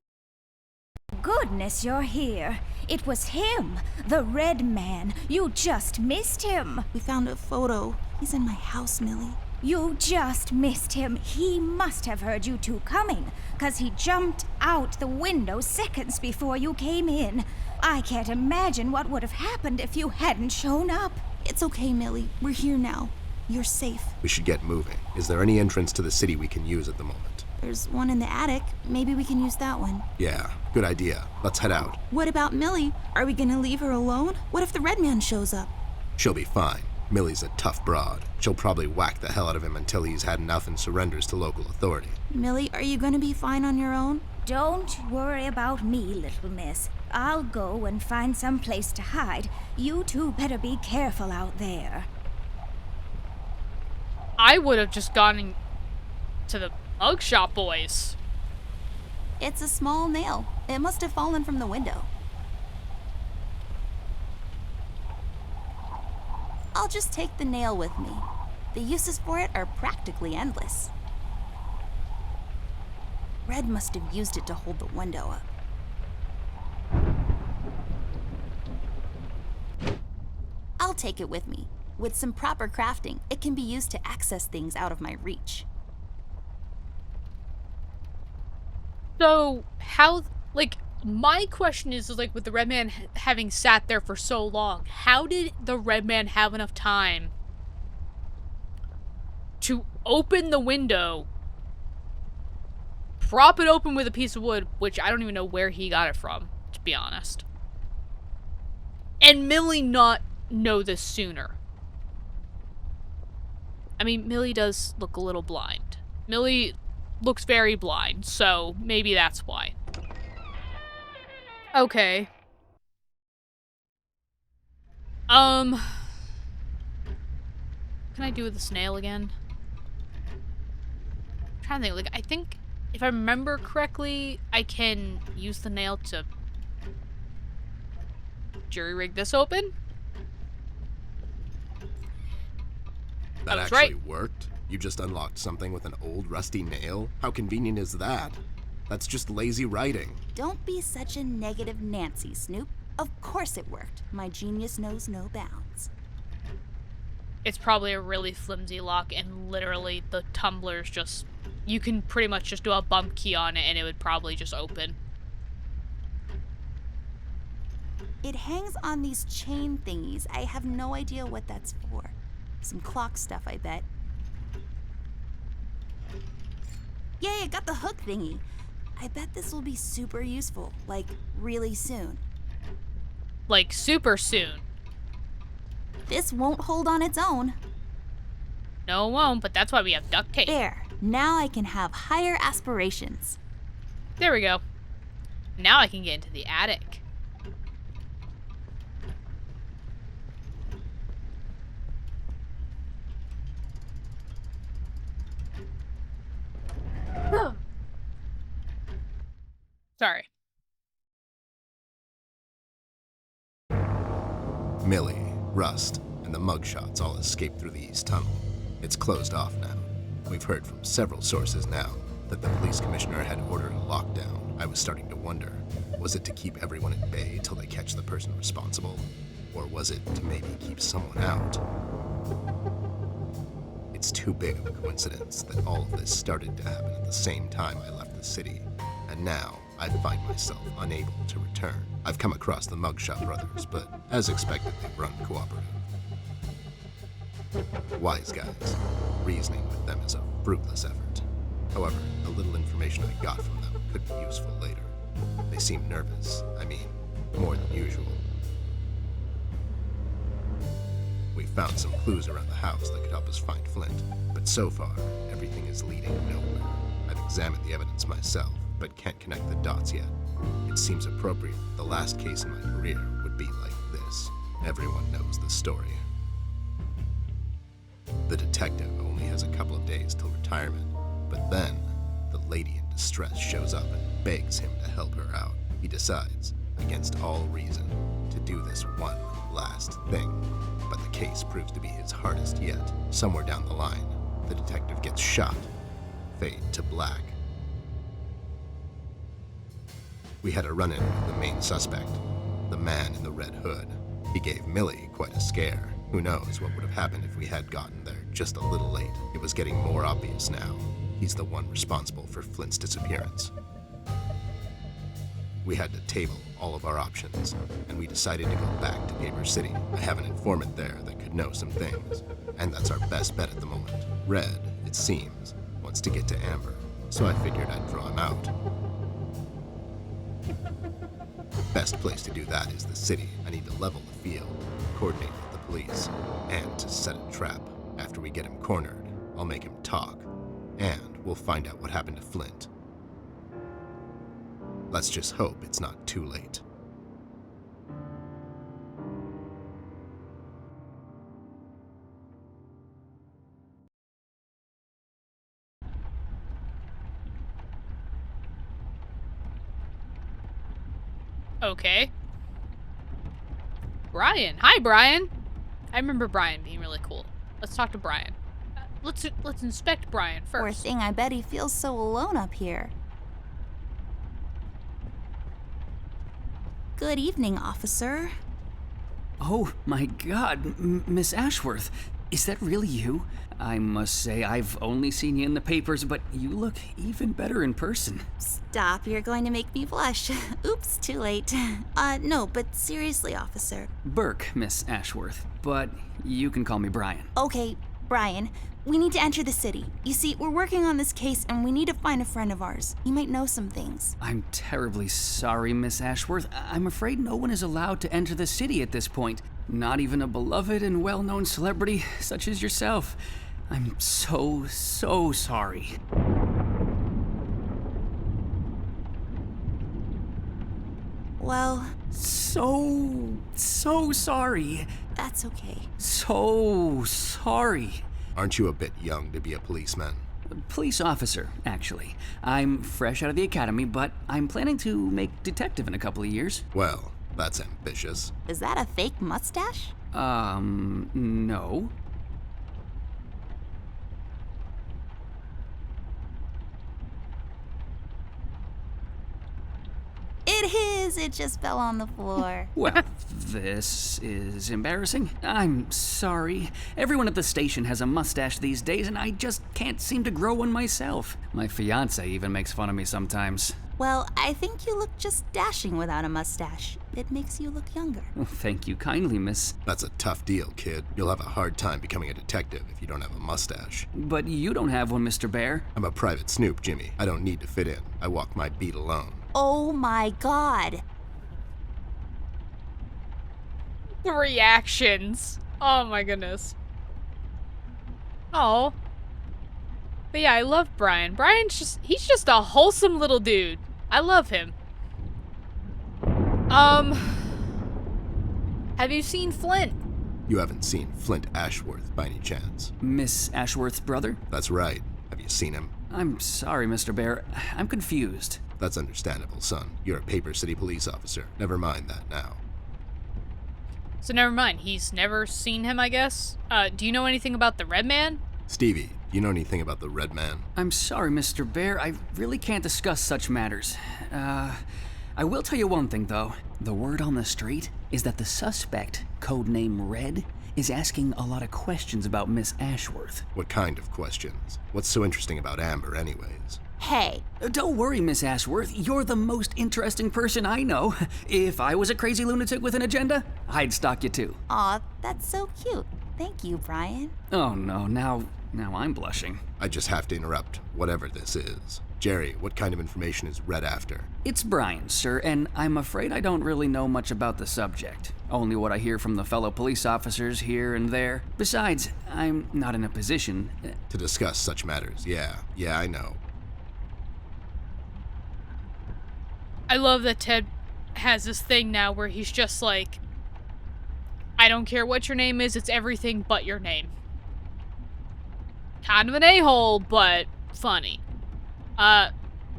Goodness, you're here. It was him, the red man. You just missed him. We found a photo. He's in my house, Millie. You just missed him. He must have heard you two coming, 'cause he jumped out the window seconds before you came in. I can't imagine what would have happened if you hadn't shown up. It's okay, Millie. We're here now. You're safe. We should get moving. Is there any entrance to the city we can use at the moment? There's one in the attic. Maybe we can use that one. Yeah, good idea. Let's head out. What about Millie? Are we gonna leave her alone? What if the red man shows up? She'll be fine. Millie's a tough broad. She'll probably whack the hell out of him until he's had enough and surrenders to local authority. Millie, are you gonna be fine on your own? Don't worry about me, little miss. I'll go and find some place to hide. You two better be careful out there. I would have just gone to the mugshot boys. It's a small nail. It must have fallen from the window. I'll just take the nail with me. The uses for it are practically endless. Red must have used it to hold the window up. I'll take it with me. With some proper crafting, it can be used to access things out of my reach. So, how, like, my question is like, with the red man having sat there for so long, how did the red man have enough time to open the window, prop it open with a piece of wood, which I don't even know where he got it from, to be honest, and Millie not know this sooner? I mean, Millie does look a little blind. Millie looks very blind, so maybe that's why. Okay. Can I do with the snail again? I'm trying to think. Like, I think if I remember correctly, I can use the nail to jury rig this open. That actually worked? You just unlocked something with an old rusty nail? How convenient is that? That's just lazy writing. Don't be such a negative Nancy, Snoop. Of course it worked. My genius knows no bounds. It's probably a really flimsy lock, and literally the tumbler's just... You can pretty much just do a bump key on it and it would probably just open. It hangs on these chain thingies. I have no idea what that's for. Some clock stuff, I bet. Yay, I got the hook thingy. I bet this will be super useful, like really soon. Like super soon. This won't hold on its own. No, it won't, but that's why we have duct tape. There, now I can have higher aspirations. There we go. Now I can get into the attic. Sorry. Millie, Rust, and the mugshots all escaped through the east tunnel. It's closed off now. We've heard from several sources now that the police commissioner had ordered a lockdown. I was starting to wonder, was it to keep everyone at bay till they catch the person responsible? Or was it to maybe keep someone out? It's too big of a coincidence that all of this started to happen at the same time I left the city, and now I find myself unable to return. I've come across the Mugshot brothers, but as expected, they've run cooperative. Wise guys. Reasoning with them is a fruitless effort. However, the little information I got from them could be useful later. They seem nervous. I mean, more than usual. We found some clues around the house that could help us find Flint, but so far, everything is leading nowhere. I've examined the evidence myself, but can't connect the dots yet. It seems appropriate that the last case in my career would be like this. Everyone knows the story. The detective only has a couple of days till retirement, but then the lady in distress shows up and begs him to help her out. He decides, against all reason, to do this one last thing, but the case proves to be his hardest yet. Somewhere down the line, the detective gets shot. Fade to black. We had a run-in with the main suspect, the man in the red hood. He gave Millie quite a scare. Who knows what would have happened if we had gotten there just a little late. It was getting more obvious now. He's the one responsible for Flint's disappearance. We had to table all of our options, and we decided to go back to Paper City. I have an informant there that could know some things, and that's our best bet at the moment. Red, it seems, wants to get to Amber, so I figured I'd draw him out. Best place to do that is the city. I need to level the field, coordinate with the police, and to set a trap. After we get him cornered, I'll make him talk, and we'll find out what happened to Flint. Let's just hope it's not too late. Okay. Brian. Hi, Brian. I remember Brian being really cool. Let's talk to Brian. Let's inspect Brian first. Poor thing, I bet he feels so alone up here. Good evening, officer. Oh my god, Miss Ashworth. Is that really you? I must say, I've only seen you in the papers, but you look even better in person. Stop, you're going to make me blush. Oops, too late. No, but seriously, officer. Burke, Miss Ashworth, but you can call me Brian. Okay, Brian, we need to enter the city. You see, we're working on this case and we need to find a friend of ours. He might know some things. I'm terribly sorry, Miss Ashworth. I'm afraid no one is allowed to enter the city at this point. Not even a beloved and well-known celebrity such as yourself. I'm so sorry. Well, So sorry. that's okay. So sorry. Aren't you a bit young to be a policeman? Police officer, actually. I'm fresh out of the academy, but I'm planning to make detective in a couple of years. Well, that's ambitious. Is that a fake mustache? No. promise it just fell on the floor. Well, this is embarrassing. I'm sorry. Everyone at the station has a mustache these days, and I just can't seem to grow one myself. My fiance even makes fun of me sometimes. Well, I think you look just dashing without a mustache. It makes you look younger. Well, thank you kindly, miss. That's a tough deal, kid. You'll have a hard time becoming a detective if you don't have a mustache. But you don't have one, Mr. Bear. I'm a private snoop, Jimmy. I don't need to fit in. I walk my beat alone. Oh my god. The reactions. Oh my goodness. Oh. But yeah, I love Brian. He's just a wholesome little dude. I love him. Have you seen Flint? You haven't seen Flint Ashworth by any chance? Miss Ashworth's brother? That's right. Have you seen him? I'm sorry, Mr. Bear. I'm confused. That's understandable, son. You're a Paper City police officer. Never mind that now. So never mind. He's never seen him, I guess. Do you know anything about the Red Man? Stevie, do you know anything about the Red Man? I'm sorry, Mr. Bear. I really can't discuss such matters. I will tell you one thing, though. The word on the street is that the suspect, codename Red, is asking a lot of questions about Miss Ashworth. What kind of questions? What's so interesting about Amber, anyways? Hey, Don't worry, Miss Ashworth. You're the most interesting person I know. If I was a crazy lunatic with an agenda, I'd stalk you too. aw, that's so cute. Thank you, Brian. Oh no, now I'm blushing. I just have to interrupt, whatever this is. Jerry, what kind of information is Red after? It's Brian, sir, and I'm afraid I don't really know much about the subject. Only what I hear from the fellow police officers here and there. Besides, I'm not in a position. To discuss such matters, yeah, I know. I love that Ted has this thing now where he's just like, I don't care what your name is, it's everything but your name. Kind of an a-hole, but funny.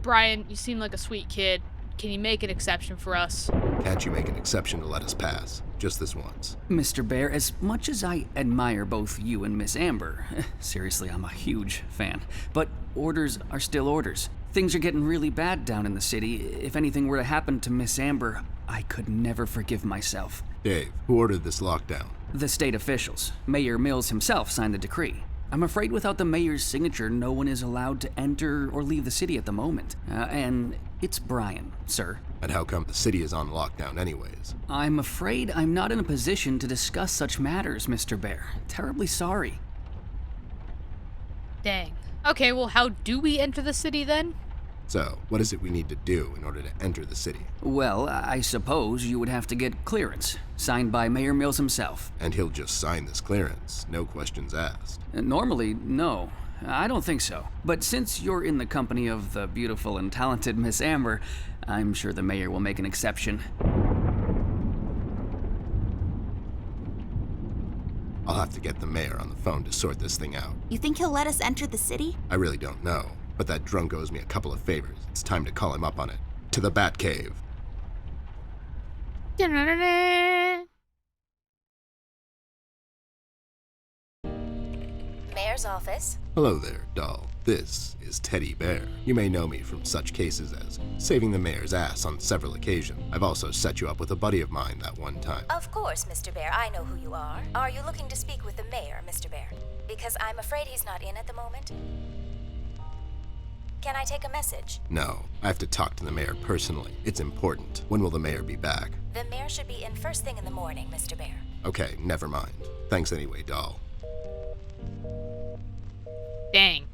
Brian, you seem like a sweet kid. Can you make an exception for us? Can't you make an exception to let us pass? Just this once. Mr. Bear, as much as I admire both you and Miss Amber, seriously, I'm a huge fan, but orders are still orders. Things are getting really bad down in the city. If anything were to happen to Miss Amber, I could never forgive myself. Dave, who ordered this lockdown? The state officials. Mayor Mills himself signed the decree. I'm afraid without the mayor's signature, no one is allowed to enter or leave the city at the moment. And it's Brian, sir. And how come the city is on lockdown anyways? I'm afraid I'm not in a position to discuss such matters, Mr. Bear. Terribly sorry. Dang. Okay, well, how do we enter the city then? So, what is it we need to do in order to enter the city? Well, I suppose you would have to get clearance, signed by Mayor Mills himself. And he'll just sign this clearance, no questions asked. Normally, no. I don't think so. But since you're in the company of the beautiful and talented Miss Amber, I'm sure the mayor will make an exception. I'll have to get the mayor on the phone to sort this thing out. You think he'll let us enter the city? I really don't know, but that drunk owes me a couple of favors. It's time to call him up on it. To the Batcave. Mayor's office. Hello there, doll. This is Teddy Bear. You may know me from such cases as saving the mayor's ass on several occasions. I've also set you up with a buddy of mine that one time. Of course, Mr. Bear, I know who you are. Are you looking to speak with the mayor, Mr. Bear? Because I'm afraid he's not in at the moment. Can I take a message? No, I have to talk to the mayor personally. It's important. When will the mayor be back? The mayor should be in first thing in the morning, Mr. Bear. Okay, never mind. Thanks anyway, doll. Dang.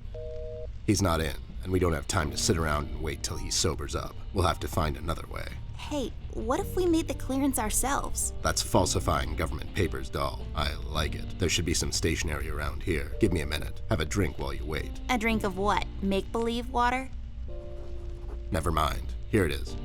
He's not in, and we don't have time to sit around and wait till he sobers up. We'll have to find another way. Hey, what if we made the clearance ourselves? That's falsifying government papers, doll. I like it. There should be some stationery around here. Give me a minute. Have a drink while you wait. A drink of what? Make-believe water? Never mind. Here it is.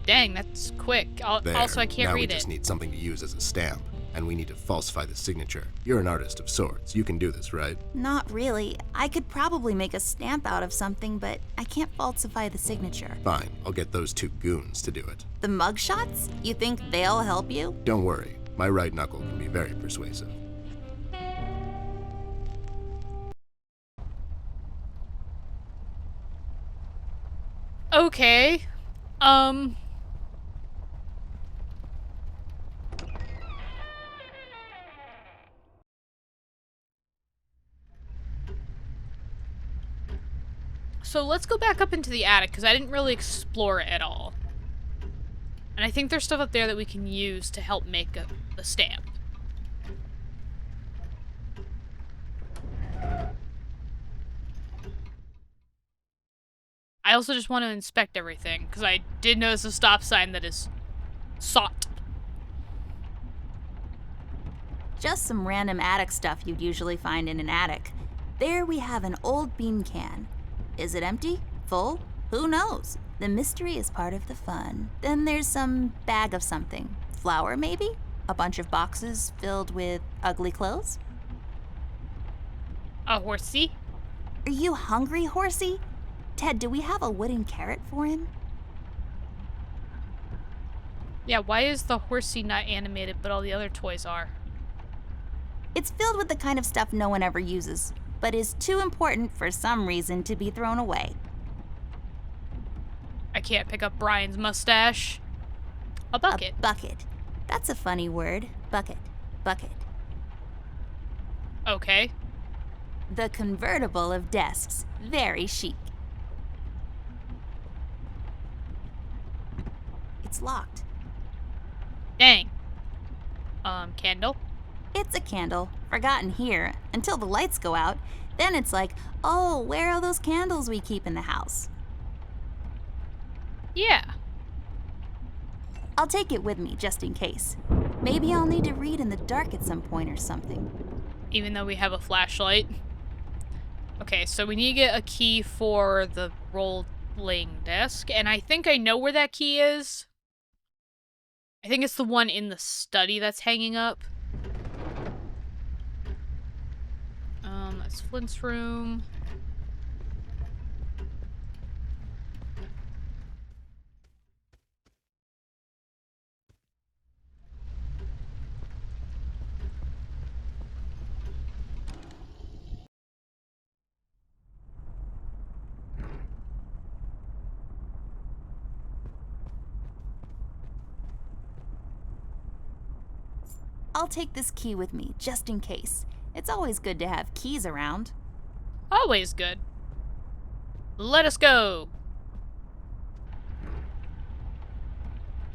Dang, that's quick. There. Also, I can't now read we just it. need something to use as a stamp, and we need to falsify the signature. You're an artist of sorts. You can do this, right? Not really. I could probably make a stamp out of something, but I can't falsify the signature. Fine. I'll get those two goons to do it. The mugshots? You think they'll help you? Don't worry. My right knuckle can be very persuasive. Okay. So let's go back up into the attic, because I didn't really explore it at all. And I think there's stuff up there that we can use to help make the stamp. I also just want to inspect everything, because I did notice a stop sign that is sought. Just some random attic stuff you'd usually find in an attic. There we have an old bean can. Is it empty? Full? Who knows? The mystery is part of the fun. Then there's some bag of something. Flour, maybe? A bunch of boxes filled with ugly clothes? A horsey? Are you hungry, horsey? Ted, do we have a wooden carrot for him? Yeah, why is the horsey not animated, but all the other toys are? It's filled with the kind of stuff no one ever uses, but is too important for some reason to be thrown away. I can't pick up Brian's mustache. A bucket. A bucket. That's a funny word. Bucket. Bucket. Okay. The convertible of desks. Very chic. It's locked. Dang. Candle? It's a candle. Forgotten here. Until the lights go out. Then it's like, oh, where are those candles we keep in the house? Yeah. I'll take it with me, just in case. Maybe I'll need to read in the dark at some point or something. Even though we have a flashlight. Okay, so we need to get a key for the rolling desk, and I think I know where that key is. I think it's the one in the study that's hanging up. That's Flint's room. I'll take this key with me, just in case. It's always good to have keys around. Always good. Let us go.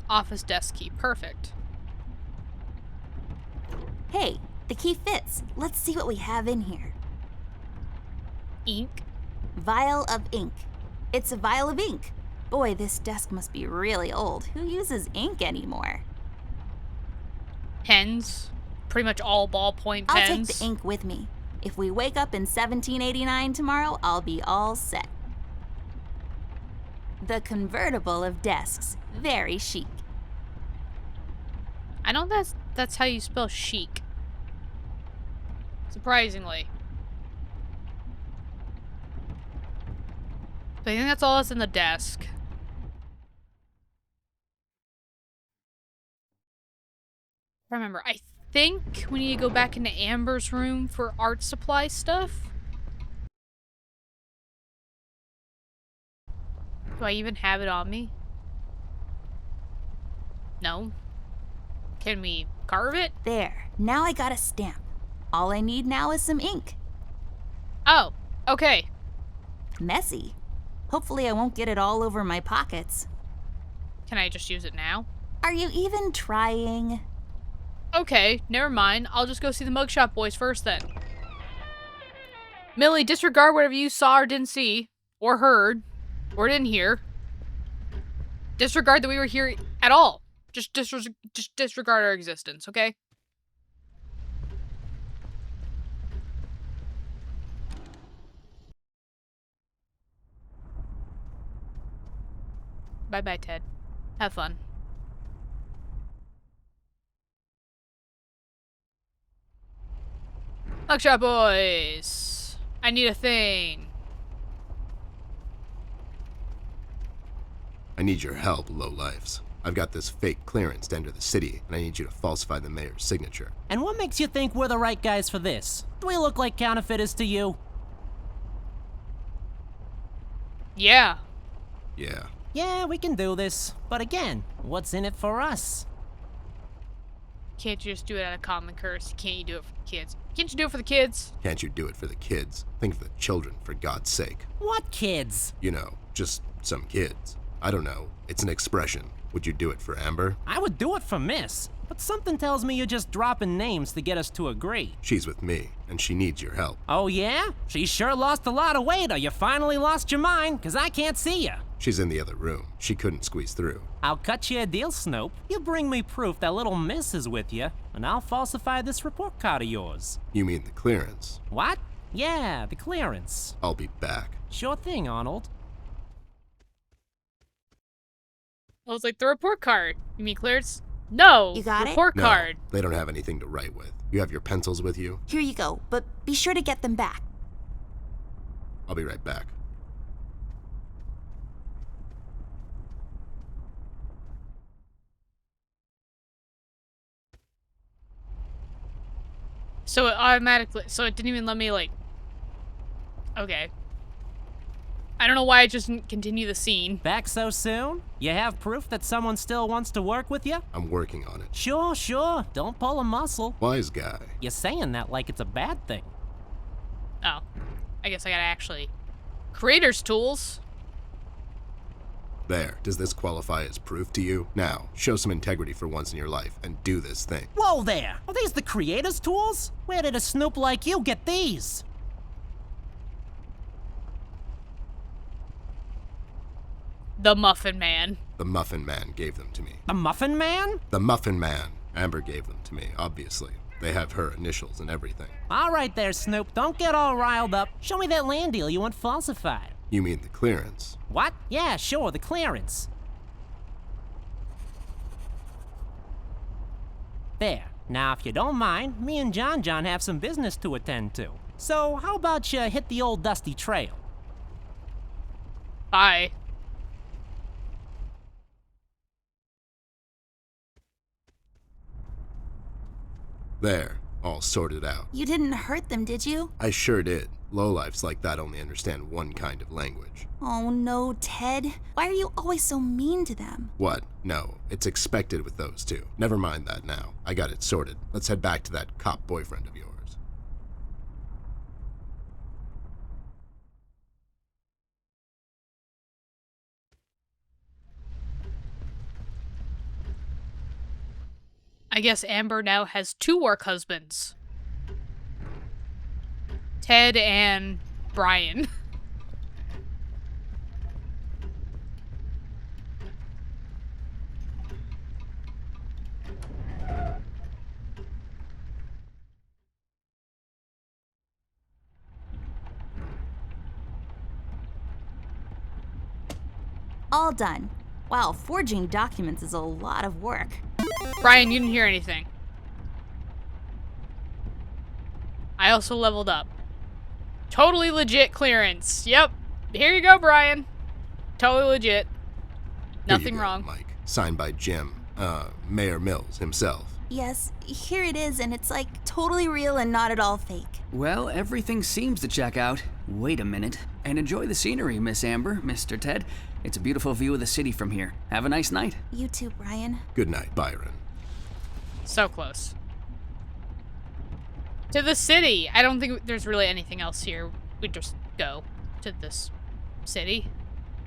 Office desk key. Perfect. Hey, the key fits. Let's see what we have in here. Ink. Vial of ink. It's a vial of ink. Boy, this desk must be really old. Who uses ink anymore? Pens. Pretty much all ballpoint I'll pens. take the ink with me. If we wake up in 1789 tomorrow, I'll be all set. The convertible of desks. Very chic. I know that's how you spell chic. Surprisingly. So I think that's all that's in the desk. Remember, I think we need to go back into Amber's room for art supply stuff. Do I even have it on me? No. Can we carve it? There. Now I got a stamp. All I need now is some ink. Oh, okay. Messy. Hopefully I won't get it all over my pockets. Can I just use it now? Are you even trying? Okay, never mind. I'll just go see the mugshot boys first then. Millie, disregard whatever you saw or didn't see, or heard, or didn't hear. Disregard that we were here at all. Just disregard our existence, okay? Bye-bye, Ted. Have fun. Mugshot boys! I need a thing. I need your help, lowlifes. I've got this fake clearance to enter the city, and I need you to falsify the mayor's signature. And what makes you think we're the right guys for this? Do we look like counterfeiters to you? Yeah. Yeah. Yeah, we can do this. But again, what's in it for us? Can't you just do it out of common courtesy? Can't you do it for the kids? Can't you do it for the kids? Can't you do it for the kids? Think of the children, for God's sake. What kids? You know, just some kids. I don't know. It's an expression. Would you do it for Amber? I would do it for Miss. But something tells me you're just dropping names to get us to agree. She's with me, and she needs your help. Oh yeah? She sure lost a lot of weight, or you finally lost your mind, 'cause I can't see you. She's in the other room. She couldn't squeeze through. I'll cut you a deal, Snoop. You bring me proof that little Miss is with you, and I'll falsify this report card of yours. You mean the clearance? What? Yeah, the clearance. I'll be back. Sure thing, Arnold. I was like, the report card. You mean clearance? No. You got it? report No, card. they don't have anything to write with. You have your pencils with you? Here you go, but be sure to get them back. I'll be right back. So it automatically, so it didn't even let me, like, okay. I don't know why I just didn't continue the scene. Back so soon? You have proof that someone still wants to work with you? I'm working on it. Sure, sure. Don't pull a muscle. Wise guy. You're saying that like it's a bad thing. Oh. I guess I gotta actually... Creator's tools? There, does this qualify as proof to you? Now, show some integrity for once in your life and do this thing. Whoa there! Are these the creator's tools? Where did a snoop like you get these? The Muffin Man. The Muffin Man gave them to me. The Muffin Man? The Muffin Man. Amber gave them to me, obviously. They have her initials and everything. All right there, Snoop. Don't get all riled up. Show me that land deal you want falsified. You mean the clearance? What? Yeah, sure, the clearance. There. Now, if you don't mind, me and John have some business to attend to. So, how about you hit the old dusty trail? Bye. There, all sorted out. You didn't hurt them, did you? I sure did. Lowlifes like that only understand one kind of language. Oh no, Ted. Why are you always so mean to them? What? No, it's expected with those two. Never mind that now. I got it sorted. Let's head back to that cop boyfriend of yours. I guess Amber now has two work husbands. Ted and Brian. All done. Wow, forging documents is a lot of work. Brian, you didn't hear anything. I also leveled up. Totally legit clearance. Yep. Here you go, Brian. Totally legit. Here Nothing you go, wrong. Mike. Signed by Jim, Mayor Mills himself. Yes, here it is, and it's like totally real and not at all fake. Well, everything seems to check out. Wait a minute. And enjoy the scenery, Miss Amber, Mr. Ted. It's a beautiful view of the city from here. Have a nice night. You too, Brian. Good night, Byron. So close. To the city. I don't think there's really anything else here. We just go to this city.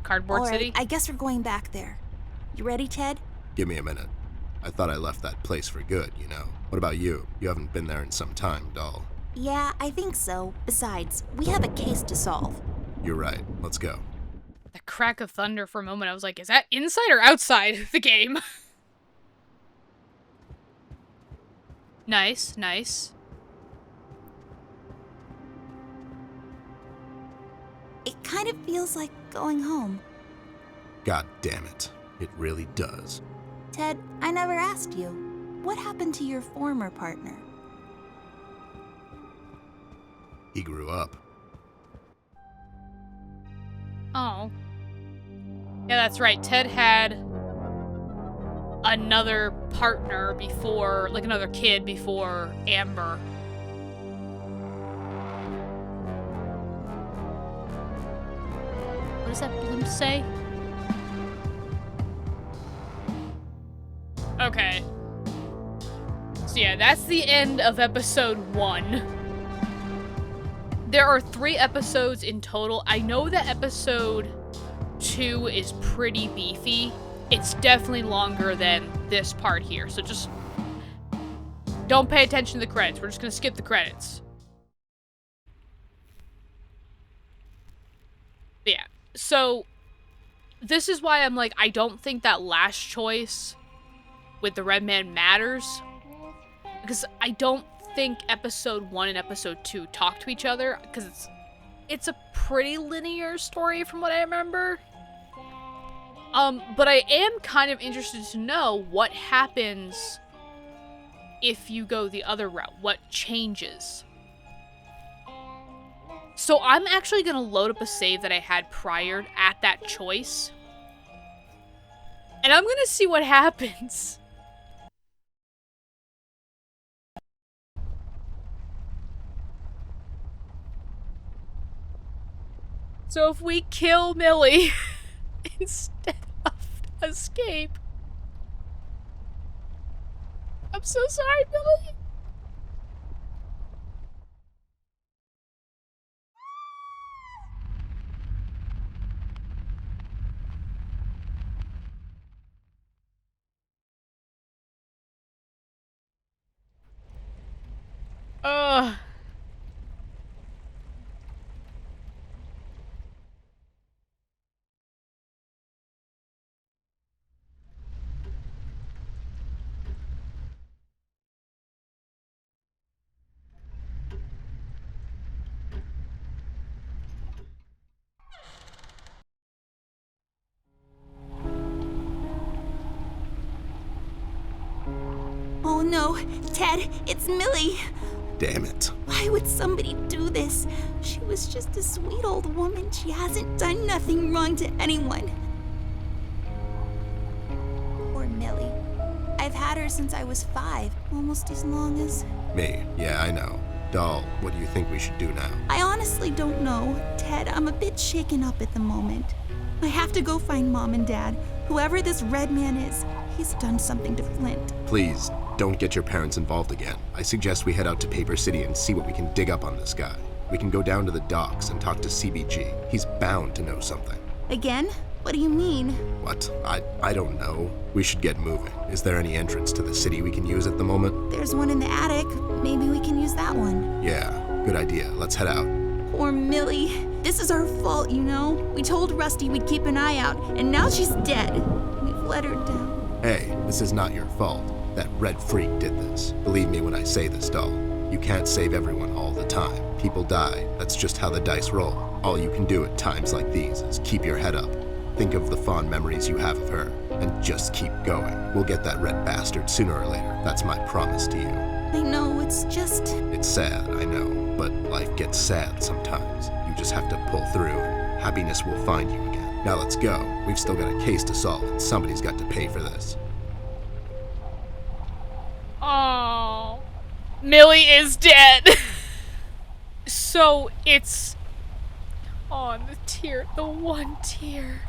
Cardboard All right, city. I guess we're going back there. You ready, Ted? Give me a minute. I thought I left that place for good, you know. What about you? You haven't been there in some time, doll. Yeah, I think so. Besides, we have a case to solve. You're right. Let's go. The crack of thunder for a moment. I was like, is that inside or outside the game? Nice, nice. It kind of feels like going home. God damn it. It really does. Ted, I never asked you. What happened to your former partner? He grew up. Oh. Yeah, that's right. Ted had another partner before, like another kid before Amber. What does that blimp say? Okay. So yeah, that's the end of episode 1. There are 3 episodes in total. I know that episode 2 is pretty beefy. It's definitely longer than this part here, so just don't pay attention to the credits. We're just gonna skip the credits. But yeah, so this is why I'm like, I don't think that last choice with the red man matters, because I don't think episode 1 and episode 2 talk to each other, because it's a pretty linear story from what I remember. But I am kind of interested to know what happens if you go the other route. What changes? So I'm actually gonna load up a save that I had prior at that choice, and I'm gonna see what happens. So if we kill Millie instead of escape, I'm so sorry, Millie. Ugh. Oh no, Ted, it's Millie. Damn it. Why would somebody do this? She was just a sweet old woman. She hasn't done nothing wrong to anyone. Poor Millie. I've had her since I was 5, almost as long as... Me, yeah, I know. Doll, what do you think we should do now? I honestly don't know. Ted, I'm a bit shaken up at the moment. I have to go find Mom and Dad. Whoever this red man is, he's done something to Flint. Please, don't get your parents involved again. I suggest we head out to Paper City and see what we can dig up on this guy. We can go down to the docks and talk to CBG. He's bound to know something. Again? What do you mean? What? I don't know. We should get moving. Is there any entrance to the city we can use at the moment? There's one in the attic. Maybe we can use that one. Yeah, good idea. Let's head out. Poor Millie. This is our fault, you know? We told Rusty we'd keep an eye out, and now she's dead. We've let her down. Hey, this is not your fault. That red freak did this. Believe me when I say this, doll. You can't save everyone all the time. People die. That's just how the dice roll. All you can do at times like these is keep your head up. Think of the fond memories you have of her, and just keep going. We'll get that red bastard sooner or later. That's my promise to you. I know, it's just... It's sad, I know, but life gets sad sometimes. You just have to pull through, and happiness will find you again. Now let's go. We've still got a case to solve, and somebody's got to pay for this. Oh, Millie is dead. So it's on the tear, the one tear.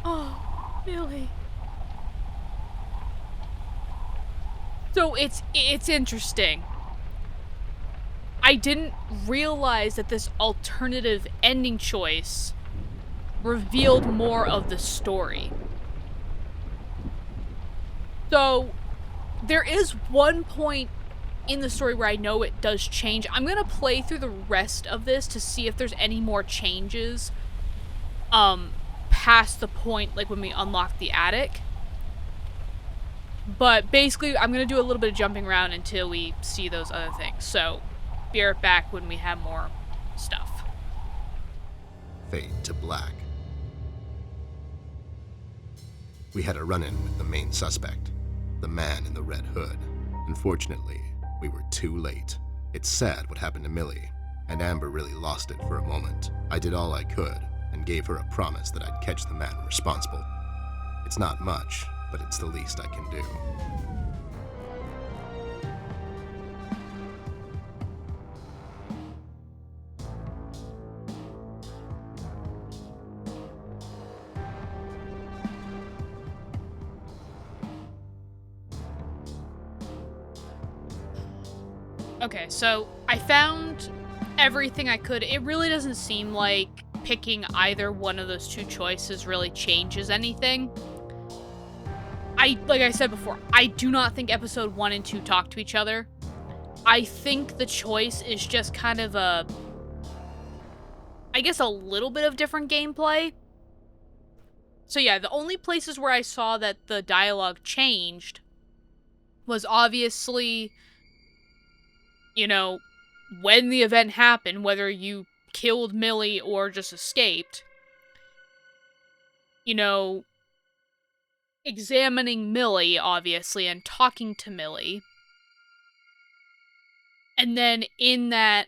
Oh, Millie. So it's interesting. I didn't realize that this alternative ending choice revealed more of the story. So there is one point in the story where I know it does change. I'm gonna play through the rest of this to see if there's any more changes past the point like when we unlock the attic. But basically I'm gonna do a little bit of jumping around until we see those other things. So be right back when we have more stuff. Fade to black. We had a run-in with the main suspect, the man in the red hood. Unfortunately, we were too late. It's sad what happened to Millie, and Amber really lost it for a moment. I did all I could, and gave her a promise that I'd catch the man responsible. It's not much, but it's the least I can do. Okay, so I found everything I could. It really doesn't seem like picking either one of those two choices really changes anything. Like I said before, I do not think episode 1 and 2 talk to each other. I think the choice is just kind of a little bit of different gameplay. So yeah, the only places where I saw that the dialogue changed was obviously, you know, when the event happened, whether you killed Millie or just escaped. You know, examining Millie, obviously, and talking to Millie. And then in that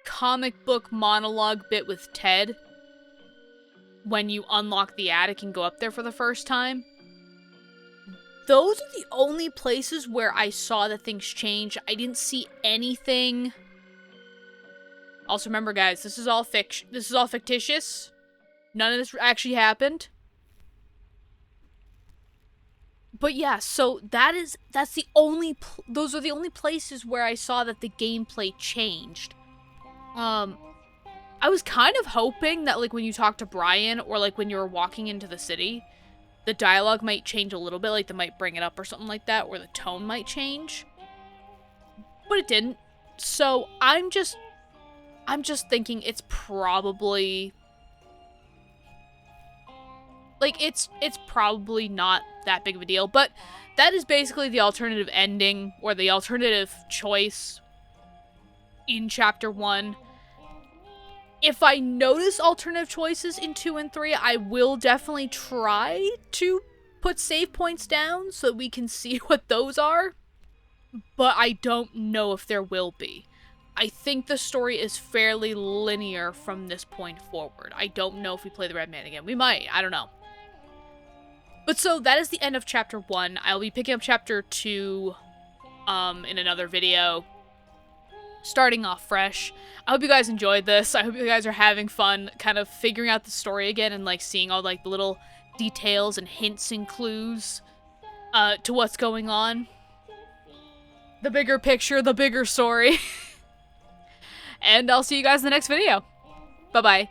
comic book monologue bit with Ted, when you unlock the attic and go up there for the first time, those are the only places where I saw that things change. I didn't see anything. Also remember, guys, this is all fiction. This is all fictitious. None of this actually happened. But yeah, so those are the only places where I saw that the gameplay changed. I was kind of hoping that, like, when you talk to Brian, or, like, when you were walking into the city, the dialogue might change a little bit, like, they might bring it up or something like that, or the tone might change. But it didn't. So, I'm just thinking it's probably, like, it's probably not that big of a deal, but that is basically the alternative ending, or the alternative choice in Chapter 1. If I notice alternative choices in 2 and 3, I will definitely try to put save points down so we can see what those are, but I don't know if there will be. I think the story is fairly linear from this point forward. I don't know if we play the Red Man again. We might. I don't know. But so, that is the end of Chapter 1. I'll be picking up Chapter 2 in another video, starting off fresh. I hope you guys enjoyed this. I hope you guys are having fun kind of figuring out the story again and, like, seeing all, like, the little details and hints and clues to what's going on. The bigger picture, the bigger story. And I'll see you guys in the next video. Bye-bye.